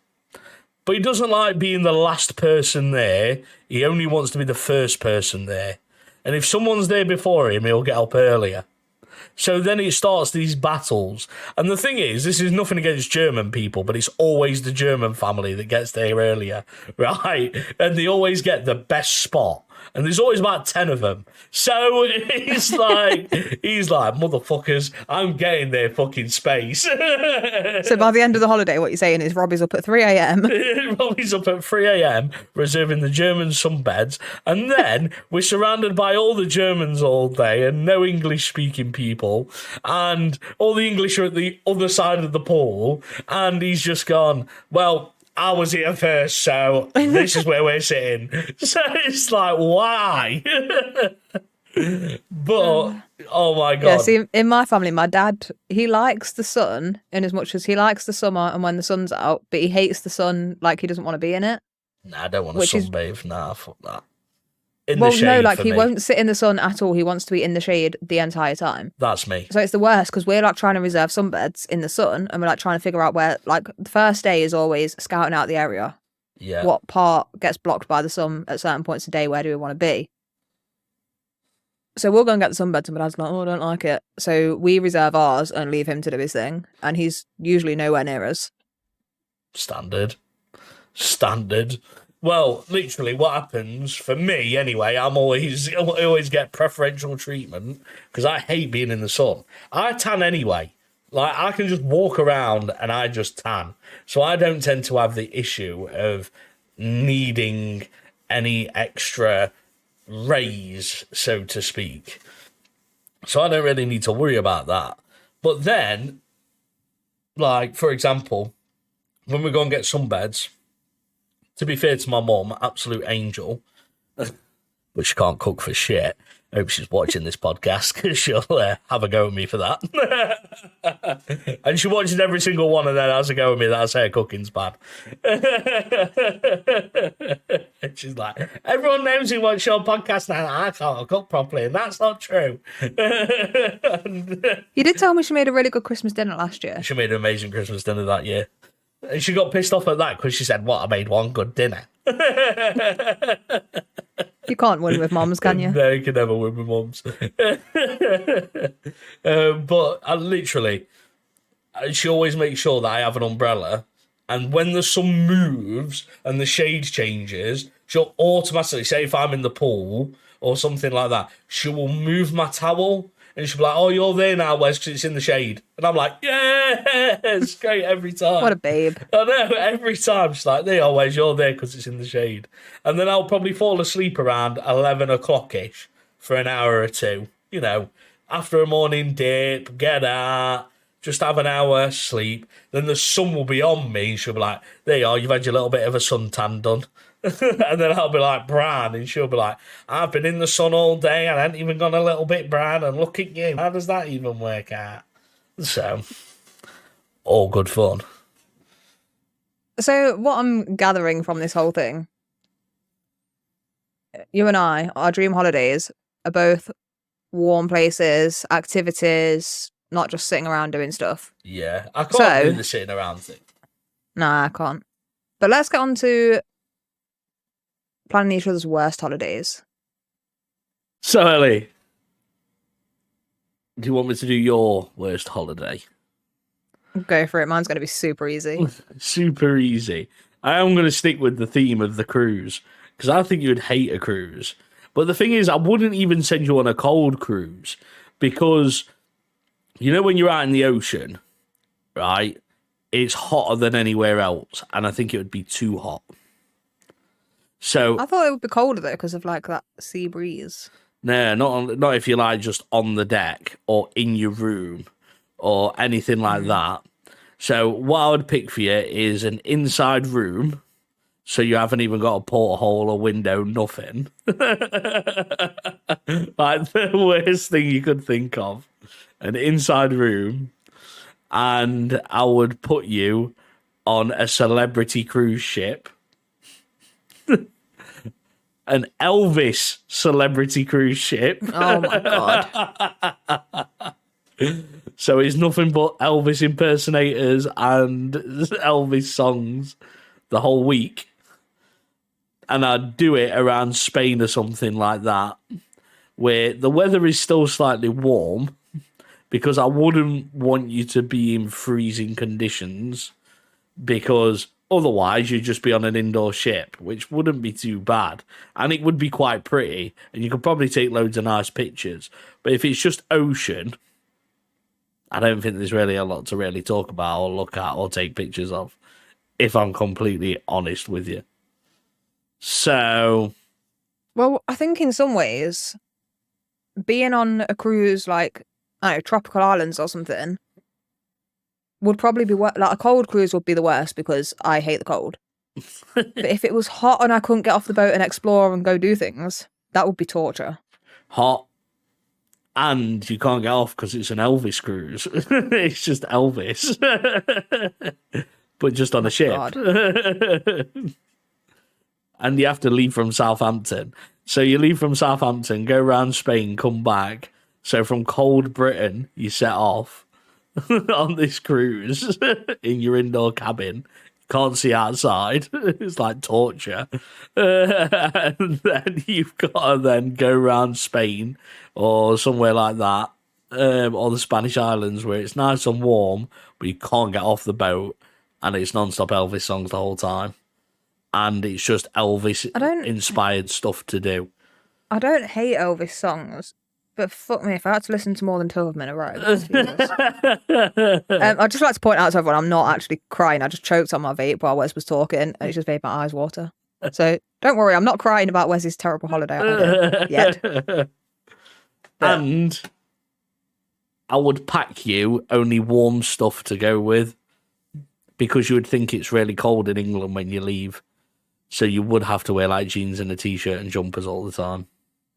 But he doesn't like being the last person there. He only wants to be the first person there. And if someone's there before him, he'll get up earlier. So then it starts these battles. And the thing is, this is nothing against German people, but it's always the German family that gets there earlier, right? And they always get the best spot. And there's always about 10 of them. So he's like, motherfuckers, I'm getting their fucking space. So by the end of the holiday, what you're saying is Robbie's up at 3 a.m. Robbie's up at 3 a.m. reserving the German sunbeds. And then we're surrounded by all the Germans all day and no English-speaking people. And all the English are at the other side of the pool. And he's just gone, well... I was here first, so this is where we're sitting. So it's like, why? But, oh my God. Yeah, see, in my family, my dad, he likes the sun in as much as he likes the summer and when the sun's out, but he hates the sun like he doesn't want to be in it. Nah, I don't want to sunbathe. Nah, fuck that. He won't sit in the sun at all. He wants to be in the shade the entire time. That's me. So it's the worst because we're like trying to reserve sunbeds in the sun and we're like trying to figure out where, like the first day is always scouting out the area. Yeah. What part gets blocked by the sun at certain points of the day? Where do we want to be? So we'll go and get the sunbeds and my dad's like, oh, I don't like it. So we reserve ours and leave him to do his thing. And he's usually nowhere near us. Standard. Well, literally, what happens for me anyway? I always get preferential treatment because I hate being in the sun. I tan anyway. Like I can just walk around and I just tan, so I don't tend to have the issue of needing any extra rays, so to speak. So I don't really need to worry about that. But then, like for example, when we go and get sunbeds. To be fair to my mum, absolute angel, but she can't cook for shit. I hope she's watching this podcast because she'll have a go at me for that. And she watches every single one and then has a go at me that I say her cooking's bad. And she's like, everyone knows who watches your podcast now. I can't cook properly, and that's not true. You did tell me she made a really good Christmas dinner last year. She made an amazing Christmas dinner that year. And she got pissed off at that because she said, what, I made one good dinner. You can't win with mums, can you? No, you can never win with mums. But I literally, she always makes sure that I have an umbrella. And when the sun moves and the shade changes, she'll automatically, say if I'm in the pool or something like that, she will move my towel. And she'll be like, oh, you're there now, Wes, because it's in the shade. And I'm like, yeah, it's great every time. What a babe. I know, every time. She's like, there you are, Wes, you're there because it's in the shade. And then I'll probably fall asleep around 11 o'clock-ish for an hour or two. You know, after a morning dip, get out, just have an hour sleep. Then the sun will be on me. And she'll be like, there you are, you've had your little bit of a suntan done. And then I'll be like, brown, and she'll be like, I've been in the sun all day and I haven't even gone a little bit brown, and look at you. How does that even work out? So, all good fun. So what I'm gathering from this whole thing, you and I, our dream holidays are both warm places, activities, not just sitting around doing stuff. Yeah, I can't do the sitting around thing. Nah, I can't. But let's get on to planning each other's worst holidays. So, Ellie, do you want me to do your worst holiday? Go for it. Mine's going to be super easy. Super easy. I am going to stick with the theme of the cruise, because I think you'd hate a cruise. But the thing is, I wouldn't even send you on a cold cruise, because, you know, when you're out in the ocean, right, it's hotter than anywhere else, and I think it would be too hot. So I thought it would be colder though because of like that sea breeze. No, not if you're like just on the deck or in your room or anything like that. So what I would pick for you is an inside room, so you haven't even got a porthole or window, nothing. Like the worst thing you could think of, an inside room, and I would put you on a celebrity cruise ship. An Elvis celebrity cruise ship. Oh my god. So it's nothing but Elvis impersonators and Elvis songs the whole week. And I'd do it around Spain or something like that, where the weather is still slightly warm, because I wouldn't want you to be in freezing conditions, because otherwise, you'd just be on an indoor ship, which wouldn't be too bad. And it would be quite pretty. And you could probably take loads of nice pictures. But if it's just ocean, I don't think there's really a lot to really talk about or look at or take pictures of, if I'm completely honest with you. So, Well, I think in some ways, being on a cruise like, I don't know, tropical islands or something, would probably be like a cold cruise would be the worst because I hate the cold. But if it was hot and I couldn't get off the boat and explore and go do things, that would be torture. hot, and you can't get off because it's an Elvis cruise. It's just Elvis. But just on a ship. And you have to leave from Southampton. So you leave from Southampton, go around Spain, come back. So from cold Britain, you set off on this cruise in your indoor cabin. Can't see outside. It's like torture. And then you've got to then go around Spain or somewhere like that, or the Spanish islands where it's nice and warm, but you can't get off the boat, and it's non-stop Elvis songs the whole time. And it's just Elvis-inspired stuff to do. I don't hate Elvis songs, but fuck me, if I had to listen to more than 2 of them in a row. I'd just like to point out to everyone, I'm not actually crying. I just choked on my vape while Wes was talking, and it just made my eyes water. So don't worry, I'm not crying about Wes's terrible holiday yet. And I would pack you only warm stuff to go with, because you would think it's really cold in England when you leave. So you would have to wear like jeans and a t-shirt and jumpers all the time.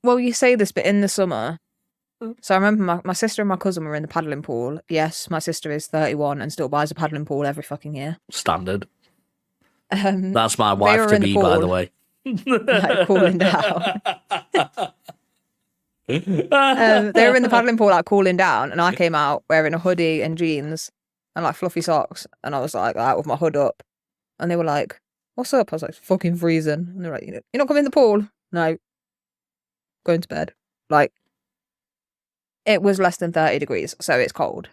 Well, you say this, but in the summer. So I remember my sister and my cousin were in the paddling pool. Yes, my sister is 31 and still buys a paddling pool every fucking year. Standard. Um, That's my they wife were to in the be, by the pool, way. like cooling down. They were in the paddling pool, like cooling down, and I came out wearing a hoodie and jeans and like fluffy socks, and I was like out with my hood up, and they were like, "What's up?" I was like, "Fucking freezing," and they were like, "You're not coming in the pool?" No, going to bed. Like, it was less than 30 degrees, so it's cold.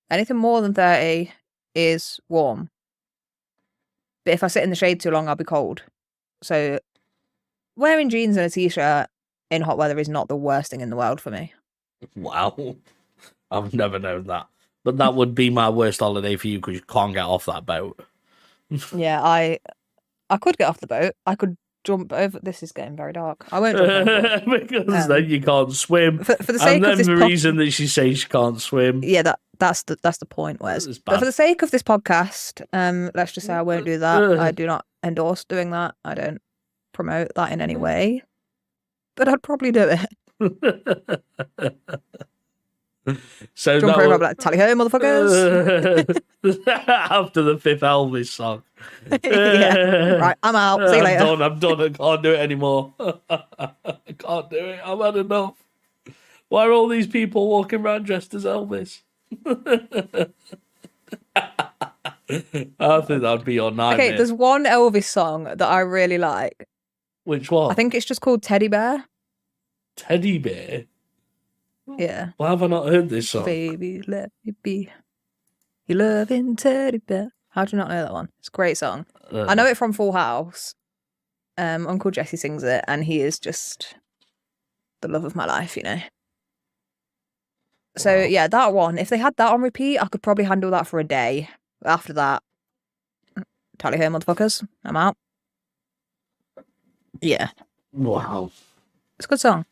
Anything more than 30 is warm. But if I sit in the shade too long, I'll be cold. So wearing jeans and a t-shirt in hot weather is not the worst thing in the world for me. Wow. I've never known that. But that would be my worst holiday for you because you can't get off that boat. Yeah, I could get off the boat. I could jump over. This is getting very dark. I won't jump over. Because then you can't swim. For the sake and of then this the reason that she says she can't swim. Yeah, that's the point, Wes. But for the sake of this podcast, let's just say I won't do that. I do not endorse doing that. I don't promote that in any way. But I'd probably do it. So jump over, like, tally ho, motherfuckers. After the fifth Elvis song. Yeah. Right, I'm out. See you later. I'm done. I can't do it anymore. I can't do it. I've had enough. Why are all these people walking around dressed as Elvis? I think that'd be your nightmare. Okay, there's one Elvis song that I really like. Which one? I think it's just called Teddy Bear. Teddy Bear? Yeah. Why have I not heard this song? Baby, let me be your loving teddy bear. How do you not know that one? It's a great song. I know it from Full House. Uncle Jesse sings it, and he is just the love of my life, you know. So, Wow. yeah, that one. If they had that on repeat, I could probably handle that for a day. After that, tally ho, motherfuckers. I'm out. Yeah. Wow. It's a good song.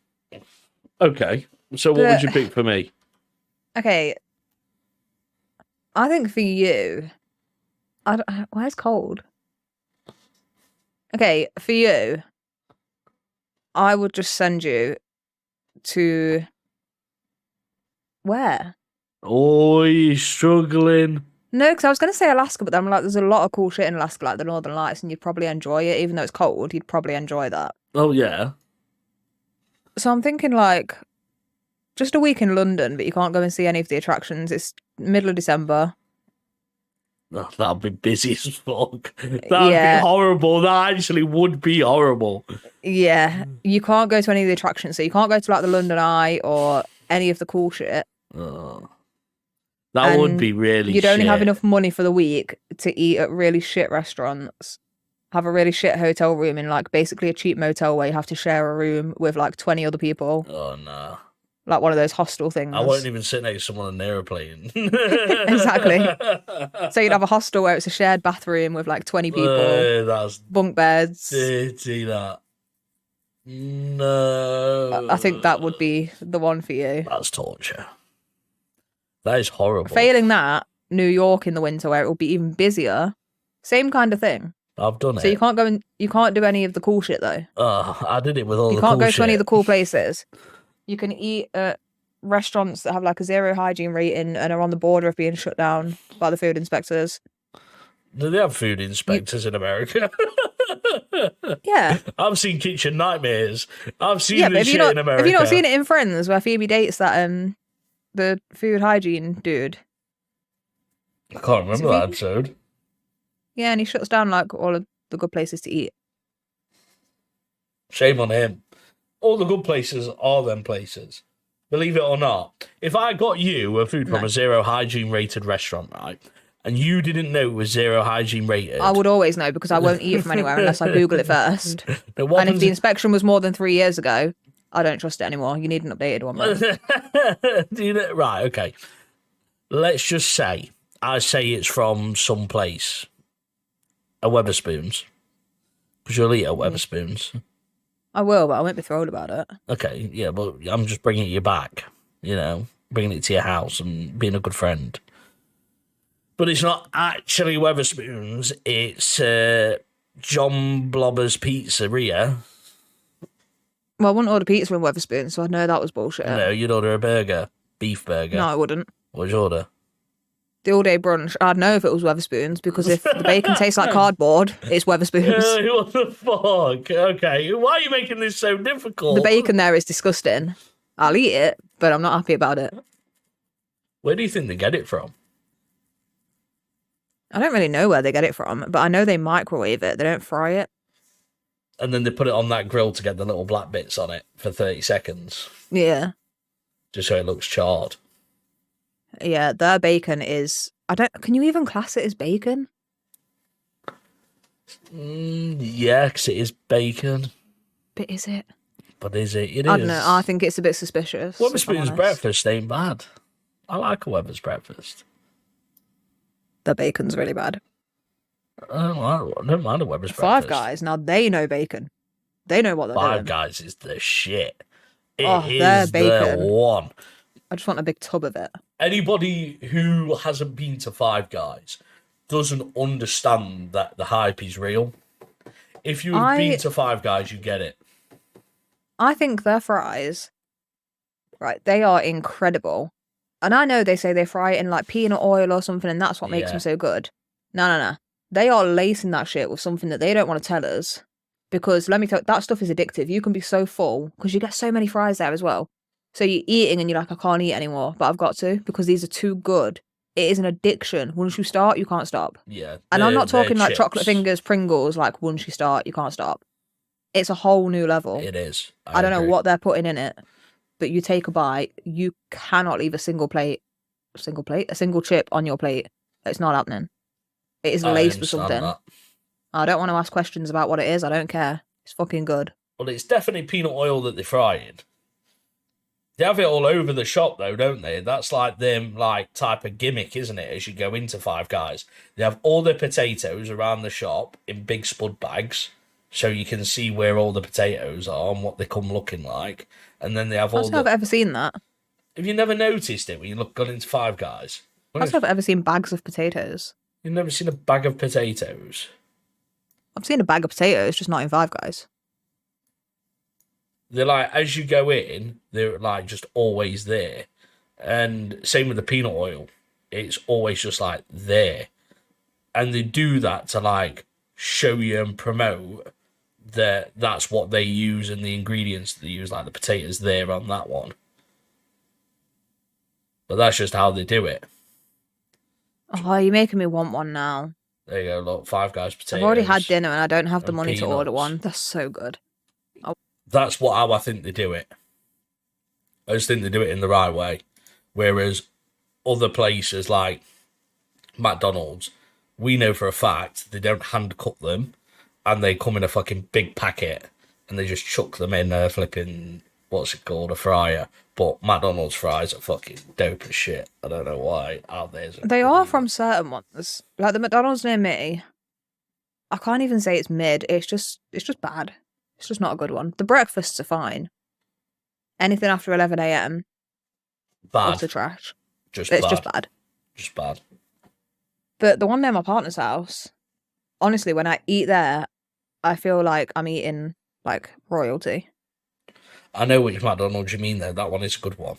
Okay. So what would you pick for me? Okay. I think for you... why is cold? Okay, for you, I would just send you to... Where? Oh, you're struggling. No, because I was going to say Alaska, but then I'm like, there's a lot of cool shit in Alaska, like the Northern Lights, and you'd probably enjoy it, even though it's cold. You'd probably enjoy that. Oh, yeah. So I'm thinking, like, just a week in London, but you can't go and see any of the attractions. It's middle of December. Oh, that'll be busy as fuck. That'd be horrible. That actually would be horrible. Yeah. You can't go to any of the attractions, so you can't go to, like, the London Eye or any of the cool shit. That would be really You'd shit. only have enough money for the week to eat at really shit restaurants, have a really shit hotel room in, like, basically a cheap motel where you have to share a room with, like, 20 other people. Oh, no. Like one of those hostel things. I won't even sit next to someone on an aeroplane. Exactly. So you'd have a hostel where it's a shared bathroom with, like, 20 people. That's bunk beds. dirty, that. No. I think that would be the one for you. That's torture. That is horrible. Failing that, New York in the winter where it will be even busier. Same kind of thing. I've done it. So you can't go and you can't do any of the cool shit though. I did it with all the cool shit. You can't go to any of the cool places. You can eat at restaurants that have like a 0 hygiene rating and are on the border of being shut down by the food inspectors. Do they have food inspectors in America? Yeah. I've seen Kitchen Nightmares. I've seen this shit in America. Have you not seen it in Friends where Phoebe dates that the food hygiene dude? I can't remember that episode. Yeah, and he shuts down like all of the good places to eat. Shame on him. All the good places are them places. Believe it or not. If I got you a food from a 0 hygiene rated restaurant, right, and you didn't know it was 0 hygiene rated... I would always know because I won't eat from anywhere unless I Google it first. And if the inspection was more than 3 years ago, I don't trust it anymore. You need an updated one, man. Right, okay. Let's just say, I say it's from some place. A Weatherspoons. Because you'll eat at Weatherspoons. I will, but I won't be thrilled about it. Okay, yeah, but I'm just bringing you back, you know, bringing it to your house and being a good friend. But it's not actually Weatherspoons, it's John Blobber's Pizzeria. Well, I wouldn't order pizza in Wetherspoons, so I know that was bullshit. No, you'd order a burger. Beef burger. No, I wouldn't. What'd you order? The all-day brunch, I'd know if it was Wetherspoons, because if the bacon tastes like cardboard, it's Wetherspoons. What the fuck? Okay, why are you making this so difficult? The bacon there is disgusting. I'll eat it, but I'm not happy about it. Where do you think they get it from? I don't really know where they get it from, but I know they microwave it. They don't fry it. And then they put it on that grill to get the little black bits on it for 30 seconds. Yeah. Just so it looks charred. Yeah, their bacon is... Can you even class it as bacon? Yeah, because it is bacon. But is it? But is it? It is. I don't know. I think it's a bit suspicious. Wetherspoon's breakfast ain't bad. I like a Weber's breakfast. The bacon's really bad. I don't mind a Weber's breakfast. Five Guys, now they know bacon. They know what they're doing. Five Guys is the shit. It their is bacon. the one. I just want a big tub of it. Anybody who hasn't been to Five Guys doesn't understand that the hype is real. If you've been to Five Guys, you get it. I think their fries, right, they are incredible. And I know they say they fry it in like peanut oil or something, and that's what makes them so good. No. They are lacing that shit with something that they don't want to tell us. Because let me tell you, that stuff is addictive. You can be so full because you get so many fries there as well. So you're eating and you're like, I can't eat anymore, but I've got to because these are too good. It is an addiction. Once you start, you can't stop. Yeah. And I'm not talking like chips. chocolate fingers, Pringles, like once you start, you can't stop. It's a whole new level. It is. I don't know what they're putting in it, but you take a bite, you cannot leave a single chip on your plate. It's not happening. It is laced with something. That. I don't want to ask questions about what it is. I don't care. It's fucking good. Well, it's definitely peanut oil that they're frying. They have it all over the shop, though, don't they? That's like them, type of gimmick, isn't it? As you go into Five Guys, they have all their potatoes around the shop in big spud bags, so you can see where all the potatoes are and what they come looking like. And then they have all. I've ever seen that. Have you never noticed it when you gone into Five Guys? I've never ever seen bags of potatoes. You've never seen a bag of potatoes? I've seen a bag of potatoes, just not in Five Guys. They're as you go in, they're just always there. And same with the peanut oil. It's always just there. And they do that to show you and promote that that's what they use and the ingredients that they use, the potatoes there on that one. But that's just how they do it. Oh, you're making me want one now. There you go, look, Five Guys potatoes. I've already had dinner and I don't have the money peanuts. to order one. That's so good. That's how I think they do it. I just think they do it in the right way. Whereas other places like McDonald's, we know for a fact they don't hand cut them and they come in a fucking big packet and they just chuck them in a flipping, what's it called, a fryer. But McDonald's fries are fucking dope as shit. I don't know why out there. They are from certain ones. Like the McDonald's near me, I can't even say it's mid. It's just bad. It's just not a good one. The breakfasts are fine. Anything after 11 a.m. bad. Utter trash. Just bad. Just bad. But the one near my partner's house, honestly, when I eat there, I feel like I'm eating royalty. I know which McDonald's you mean though. That one is a good one.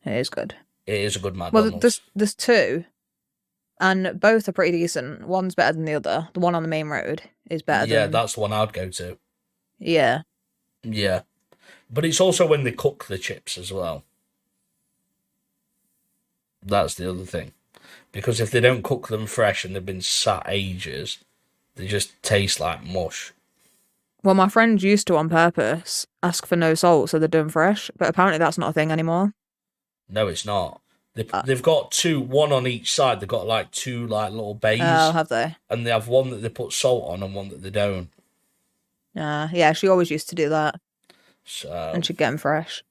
It is good. It is a good McDonald's. Well, there's two, and both are pretty decent. One's better than the other. The one on the main road is better than... Yeah, that's the one I'd go to. Yeah. Yeah. But it's also when they cook the chips as well. That's the other thing. Because if they don't cook them fresh and they've been sat ages, they just taste like mush. Well, my friend used to, on purpose, ask for no salt so they're done fresh, but apparently that's not a thing anymore. No, it's not. They've got two, one on each side. They've got two little bays. Oh, have they? And they have one that they put salt on and one that they don't. Yeah, she always used to do that. So, and she'd get them fresh.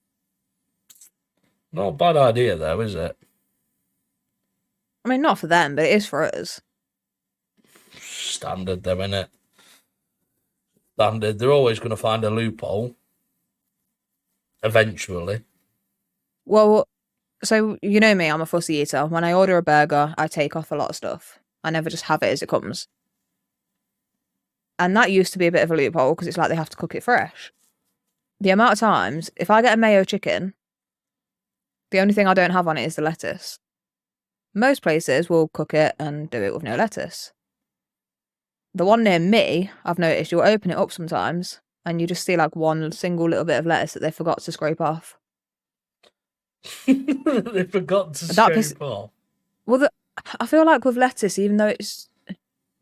Not a bad idea, though, is it? I mean, not for them, but it is for us. Standard, though, innit? Standard. They're always going to find a loophole. Eventually. Well, so you know me, I'm a fussy eater. When I order a burger, I take off a lot of stuff. I never just have it as it comes. And that used to be a bit of a loophole because it's like they have to cook it fresh. the amount of times, if I get a mayo chicken, the only thing I don't have on it is the lettuce. Most places will cook it and do it with no lettuce. The one near me, I've noticed you'll open it up sometimes and you just see like one single little bit of lettuce that they forgot to scrape off. They forgot to scrape off. Well, I feel like with lettuce, even though it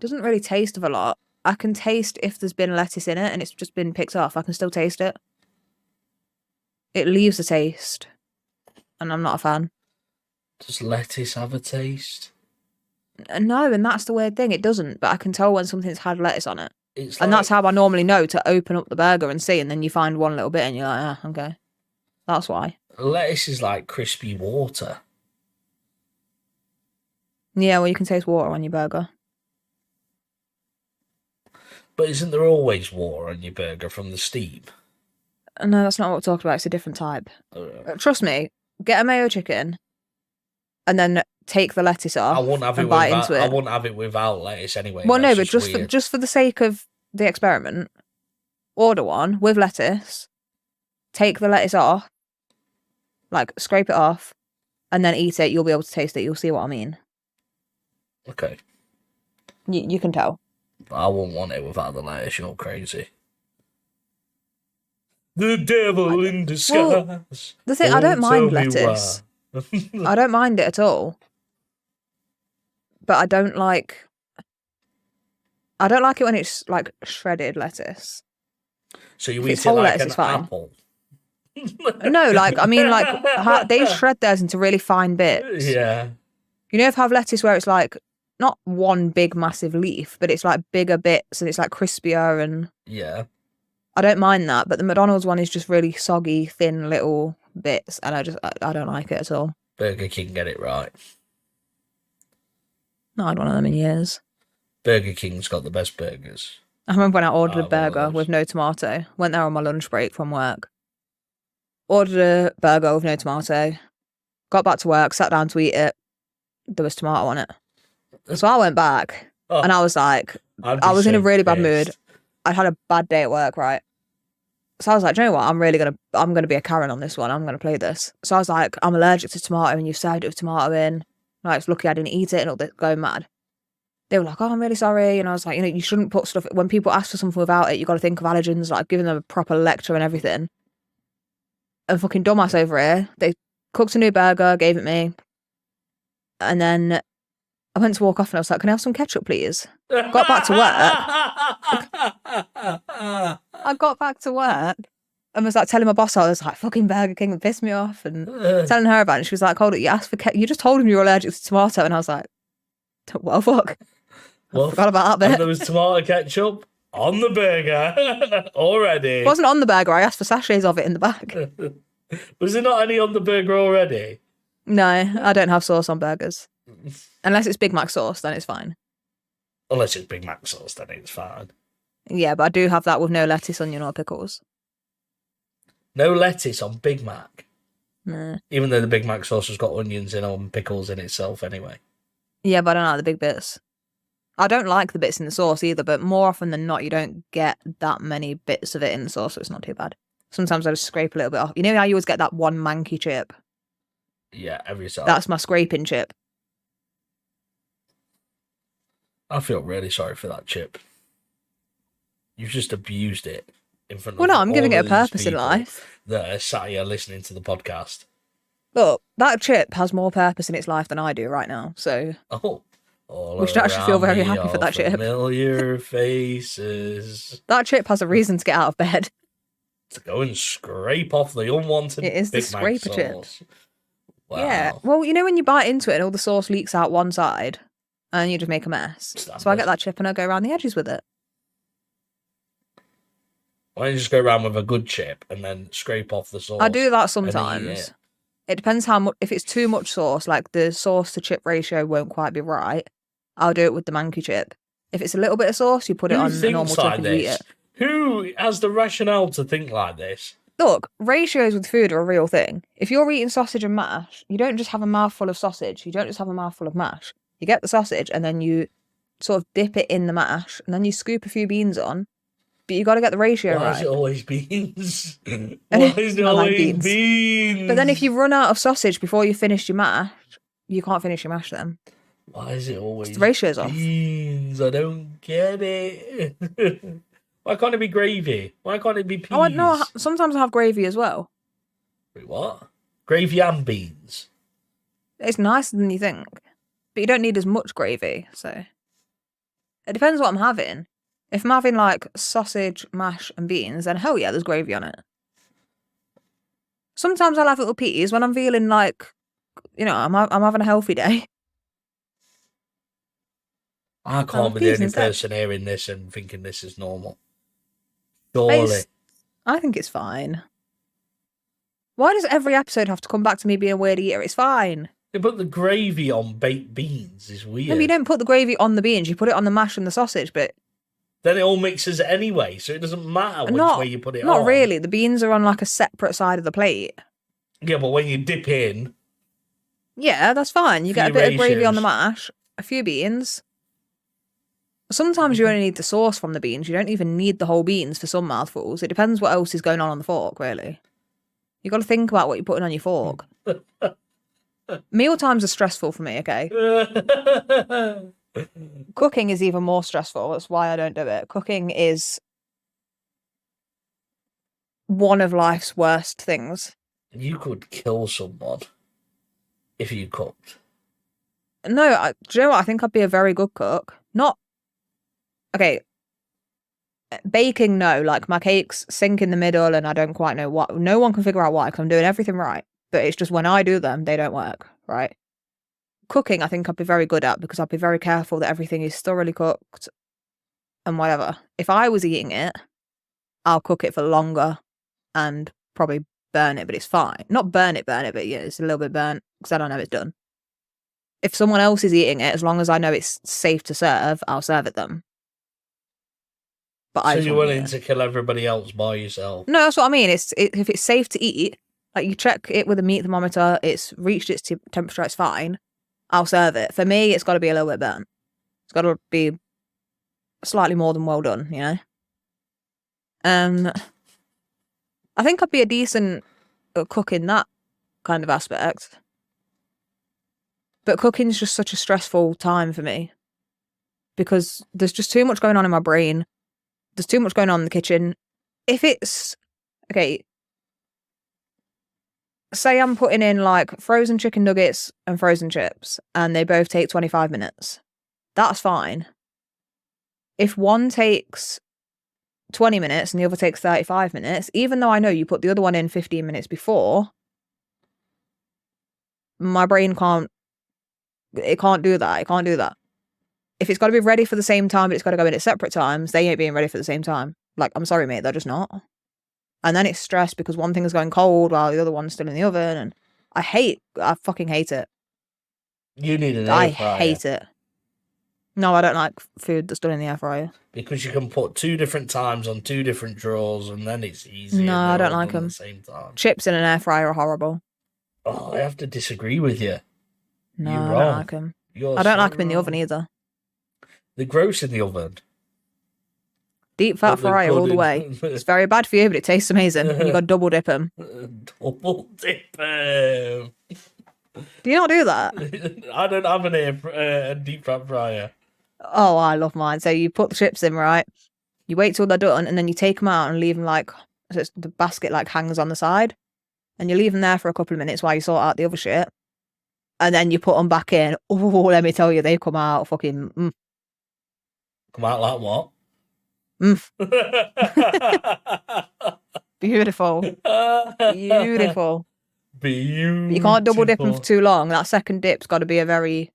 doesn't really taste of a lot, I can taste if there's been lettuce in it and it's just been picked off. I can still taste it. It leaves a taste, and I'm not a fan. Does lettuce have a taste? No, and that's the weird thing. It doesn't, but I can tell when something's had lettuce on it. And that's how I normally know to open up the burger and see, and then you find one little bit and you're like, okay. That's why. Lettuce is like crispy water. Yeah, well, you can taste water on your burger. But isn't there always water on your burger from the steam? No, that's not what we're talking about. It's a different type. Trust me, get a mayo chicken and then take the lettuce off. I wouldn't have it without lettuce anyway. Well, no, but just for the sake of the experiment, order one with lettuce, take the lettuce off, like scrape it off, and then eat it. You'll be able to taste it. You'll see what I mean. Okay. You can tell. I wouldn't want it without the lettuce. You're crazy. The devil in disguise. Well, the thing, I don't mind lettuce. I don't mind it at all. But I don't like it when it's like shredded lettuce. So you eat it like an apple? No, like, I mean, like, they shred theirs into really fine bits. Yeah. You know, if I have lettuce where it's like, not one big massive leaf, but it's like bigger bits and it's like crispier and... Yeah. I don't mind that, but the McDonald's one is just really soggy, thin little bits, and I don't like it at all. Burger King get it right. Not had one of them in years. Burger King's got the best burgers. I remember when I ordered a burger with no tomato. Went there on my lunch break from work. Ordered a burger with no tomato. Got back to work, sat down to eat it. There was tomato on it. So I went back, and I was like, I was in a really bad mood. I'd had a bad day at work, right? So I was like, do you know what? I'm gonna be a Karen on this one. I'm gonna play this. So I was like, I'm allergic to tomato, and you've served it with tomato in. Like, it's lucky I didn't eat it, and all this, going mad. They were like, oh, I'm really sorry. And I was like, you shouldn't put stuff, when people ask for something without it, you got to think of allergens, like giving them a proper lecture and everything. And fucking dumbass over here, they cooked a new burger, gave it me. And then I went to walk off and I was like, can I have some ketchup, please? Got back to work. I got back to work and was like telling my boss, I was like, fucking Burger King that pissed me off, and telling her about it. And she was like, hold it, you asked for you just told him you were allergic to tomato. And I was like, well, fuck. I forgot about that bit. And there was tomato ketchup on the burger already. It wasn't on the burger. I asked for sachets of it in the back. Was there not any on the burger already? No, I don't have sauce on burgers. Unless it's Big Mac sauce, then it's fine. Unless it's Big Mac sauce, then it's fine. Yeah, but I do have that with no lettuce, onion, or pickles. No lettuce on Big Mac? Nah. Even though the Big Mac sauce has got onions in and pickles in itself anyway. Yeah, but I don't like the big bits. I don't like the bits in the sauce either, but more often than not, you don't get that many bits of it in the sauce, so it's not too bad. Sometimes I just scrape a little bit off. You know how you always get that one manky chip? Yeah, every time. That's my scraping chip. I feel really sorry for that chip. You've just abused it in front of Well, no, I'm giving it a purpose in life. That are sat here listening to the podcast. Look, that chip has more purpose in its life than I do right now, so... Oh, we should actually feel very happy for that chip. Familiar faces. That chip has a reason to get out of bed. To go and scrape off the unwanted It is Big the scraper Mac chip. sauce. Wow. Yeah, well, you know when you bite into it and all the sauce leaks out one side, and you just make a mess. So I get that chip and I go around the edges with it. Why don't you just go around with a good chip and then scrape off the sauce? I do that sometimes. It depends how much. If it's too much sauce, like the sauce to chip ratio won't quite be right, I'll do it with the manky chip. If it's a little bit of sauce, you put it on a normal chip and you eat it. Who has the rationale to think like this? Look, ratios with food are a real thing. If you're eating sausage and mash, you don't just have a mouthful of sausage. You don't just have a mouthful of mash. You get the sausage and then you sort of dip it in the mash and then you scoop a few beans on But you got to get the ratio Why right. is it always beans? Why And is it I like always beans. beans? But then if you run out of sausage before you finish your mash, you can't finish your mash then. Why is it always The ratio's off. beans? I don't get it. Why can't it be gravy? Why can't it be peas? Oh, no, sometimes I have gravy as well. Wait, what? Gravy and beans? It's nicer than you think. But you don't need as much gravy, so... It depends what I'm having. If I'm having, like, sausage, mash, and beans, then hell yeah, there's gravy on it. Sometimes I'll have little peas when I'm feeling like, you know, I'm having a healthy day. I can't be the only person hearing this and thinking this is normal. Surely. I think it's fine. Why does every episode have to come back to me being a weird eater? It's fine. They put the gravy on baked beans is weird. No, but you don't put the gravy on the beans. You put it on the mash and the sausage, but... Then it all mixes anyway, so it doesn't matter which way you put it on. Not really. The beans are on, like, a separate side of the plate. Yeah, but when you dip in... Yeah, that's fine. You get a bit of gravy on the mash, a few beans. Sometimes you only need the sauce from the beans. You don't even need the whole beans for some mouthfuls. It depends what else is going on the fork, really. You got to think about what you're putting on your fork. Meal times are stressful for me, okay? Cooking is even more stressful. That's why I don't do it. Cooking is one of life's worst things. You could kill someone if you cooked. No, do you know what? I think I'd be a very good cook. Not... Okay. Baking, no. Like, my cakes sink in the middle and I don't quite know what. No one can figure out why, because I'm doing everything right. But it's just when I do them, they don't work, right? Cooking, I think I'd be very good at, because I'd be very careful that everything is thoroughly cooked and whatever. If I was eating it, I'll cook it for longer and probably burn it, but it's fine. Not burn it, but yeah, it's a little bit burnt, because I don't know it's done. If someone else is eating it, as long as I know it's safe to serve, I'll serve it them. But so you're willing to kill everybody else by yourself? No, that's what I mean. If it's safe to eat, like, you check it with a meat thermometer, it's reached its temperature, it's fine, I'll serve it. For me, it's got to be a little bit burnt. It's got to be slightly more than well done, you know? I think I'd be a decent cook in that kind of aspect. But cooking's just such a stressful time for me. Because there's just too much going on in my brain. There's too much going on in the kitchen. If it's... Okay. Say I'm putting in, like, frozen chicken nuggets and frozen chips, and they both take 25 minutes. That's fine. If one takes 20 minutes and the other takes 35 minutes, even though I know you put the other one in 15 minutes before, my brain can't do that. It can't do that. If it's got to be ready for the same time, but it's got to go in at separate times, they ain't being ready for the same time. Like, I'm sorry, mate, they're just not. And then it's stress because one thing is going cold while the other one's still in the oven, and I fucking hate it. You need an air fryer. I hate it. No, I don't like food that's done in the air fryer. Because you can put 2 different times on 2 different drawers, and then it's easy. No, I don't like them. At the same time. Chips in an air fryer are horrible. Oh, I have to disagree with you. No, You're I wrong. don't like them. I don't like them in the oven either. They're gross in the oven. Deep fat fryer all the way. It's very bad for you, but it tastes amazing. You got to double dip them. Double dip them. Do you not do that? I don't have a deep fat fryer. Oh, I love mine. So you put the chips in, right? You wait till they're done, and then you take them out and leave them like, so the basket like hangs on the side, and you leave them there for a couple of minutes while you sort out the other shit, and then you put them back in. Oh, let me tell you, they come out fucking. Come out like what? Beautiful. Beautiful. Beautiful. You can't double dip them for too long. That second dip's got to be a very,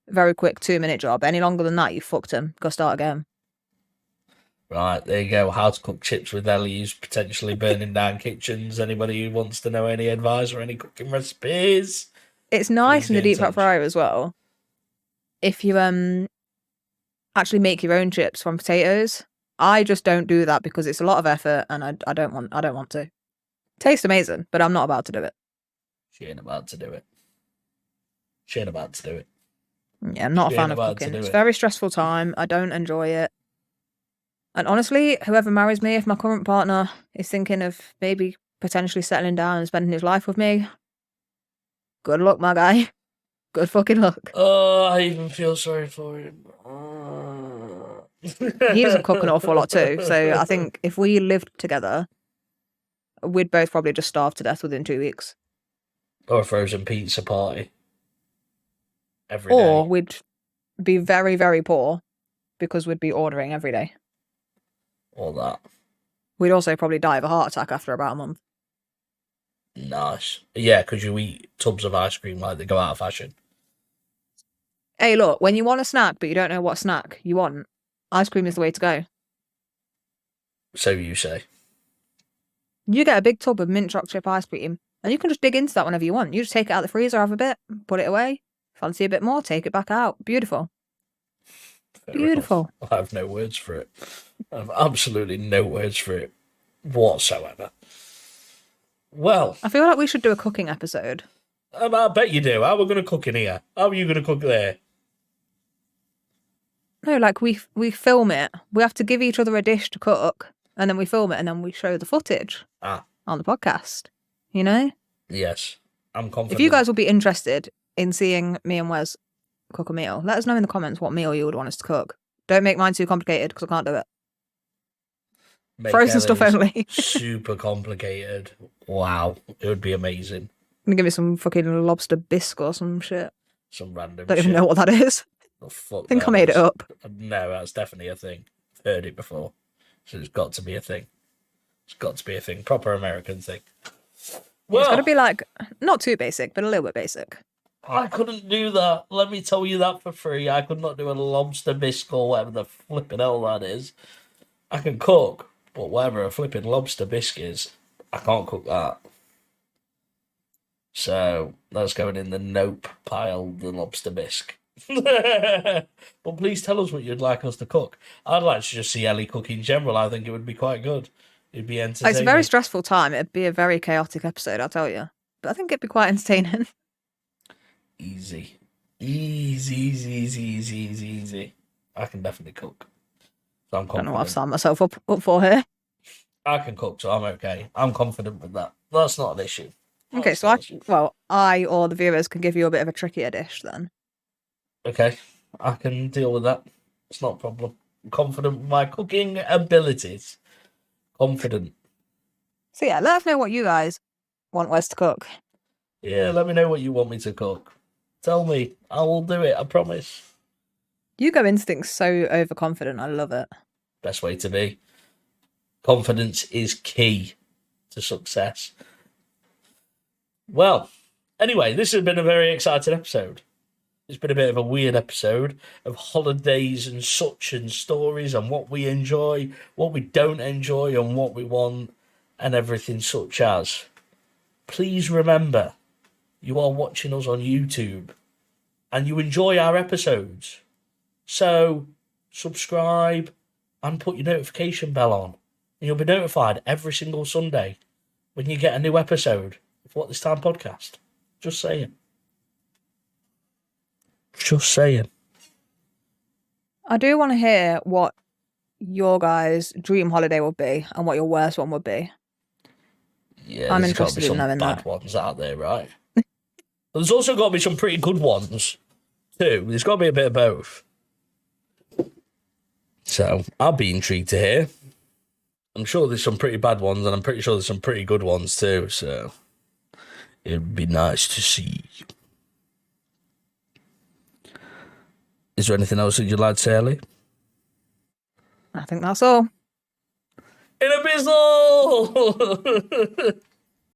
very quick 2-minute job. Any longer than that, you fucked them. Go start again. Right, there you go. How to cook chips with Ellie's potentially burning down kitchens. Anybody who wants to know any advice or any cooking recipes? It's nice in the deep fat fryer as well. If you actually make your own chips from potatoes. I just don't do that because it's a lot of effort and I don't want to. Tastes amazing, but I'm not about to do it. She ain't about to do it. She ain't about to do it. Yeah, I'm not a fan of cooking. It's a very stressful time. I don't enjoy it. And honestly, whoever marries me, if my current partner is thinking of maybe potentially settling down and spending his life with me, good luck, my guy. Good fucking luck. Oh, I even feel sorry for him. He doesn't cook an awful lot too, so I think if we lived together, we'd both probably just starve to death within 2 weeks. Or a frozen pizza party. Every Or day. we'd be very, very poor because we'd be ordering every day. All that. We'd also probably die of a heart attack after about a month. Nice. Yeah, because you eat tubs of ice cream like they go out of fashion. Hey, look, when you want a snack but you don't know what snack you want, ice cream is the way to go. So you say. You get a big tub of mint chocolate chip ice cream, and you can just dig into that whenever you want. You just take it out of the freezer, have a bit, put it away. Fancy a bit more, take it back out. Beautiful. Fair Beautiful. enough. I have no words for it. I have absolutely no words for it whatsoever. Well, I feel like we should do a cooking episode. I bet you do. How are we going to cook in here? How are you going to cook there? No, like we film it. We have to give each other a dish to cook, and then we film it, and then we show the footage on the podcast. You know? Yes. I'm confident. If you guys will be interested in seeing me and Wes cook a meal, let us know in the comments what meal you would want us to cook. Don't make mine too complicated because I can't do it. Make Frozen stuff Ellie's only. super complicated. Wow. It would be amazing. Gonna give me some fucking lobster bisque or some shit. Some random Don't shit. even know what that is. The fuck I think that I made is. it up. No, that's definitely a thing. I've heard it before. So it's got to be a thing. It's got to be a thing. Proper American thing. Well, It's got to be like, not too basic, but a little bit basic. I couldn't do that. Let me tell you that for free. I could not do a lobster bisque or whatever the flipping hell that is. I can cook, but whatever a flipping lobster bisque is, I can't cook that. So that's going in the nope pile, the lobster bisque. But please tell us what you'd like us to cook. I'd like to just see Ellie cook in general. I think it would be quite good. It'd be entertaining. It's a very stressful time. It'd be a very chaotic episode, I'll tell you. But I think it'd be quite entertaining. Easy. Easy. I can definitely cook. So I'm confident. I don't know what I've signed myself up for here. I can cook, so I'm okay. I'm confident with that. That's not an issue. Okay, so I or the viewers can give you a bit of a trickier dish then. Okay, I can deal with that. It's not a problem. I'm confident with my cooking abilities. Confident. So yeah, let us know what you guys want Wes to cook. Yeah, let me know what you want me to cook. Tell me. I will do it, I promise. You go instincts so overconfident. I love it. Best way to be. Confidence is key to success. Well, anyway, this has been a very exciting episode. It's been a bit of a weird episode of holidays and such and stories and what we enjoy, what we don't enjoy and what we want and everything such as. Please remember, you are watching us on YouTube and you enjoy our episodes. So subscribe and put your notification bell on. And you'll be notified every single Sunday when you get a new episode of What This Time Podcast. Just saying. Just saying. I do want to hear what your guys' dream holiday would be and what your worst one would be. Yeah, I'm there's got to interested be in some knowing bad that. ones out there, right? But there's also got to be some pretty good ones, too. There's got to be a bit of both. So, I'll be intrigued to hear. I'm sure there's some pretty bad ones, and I'm pretty sure there's some pretty good ones, too. So, it'd be nice to see. Is there anything else that you'd like to say, Ellie? I think that's all. In Abyssal!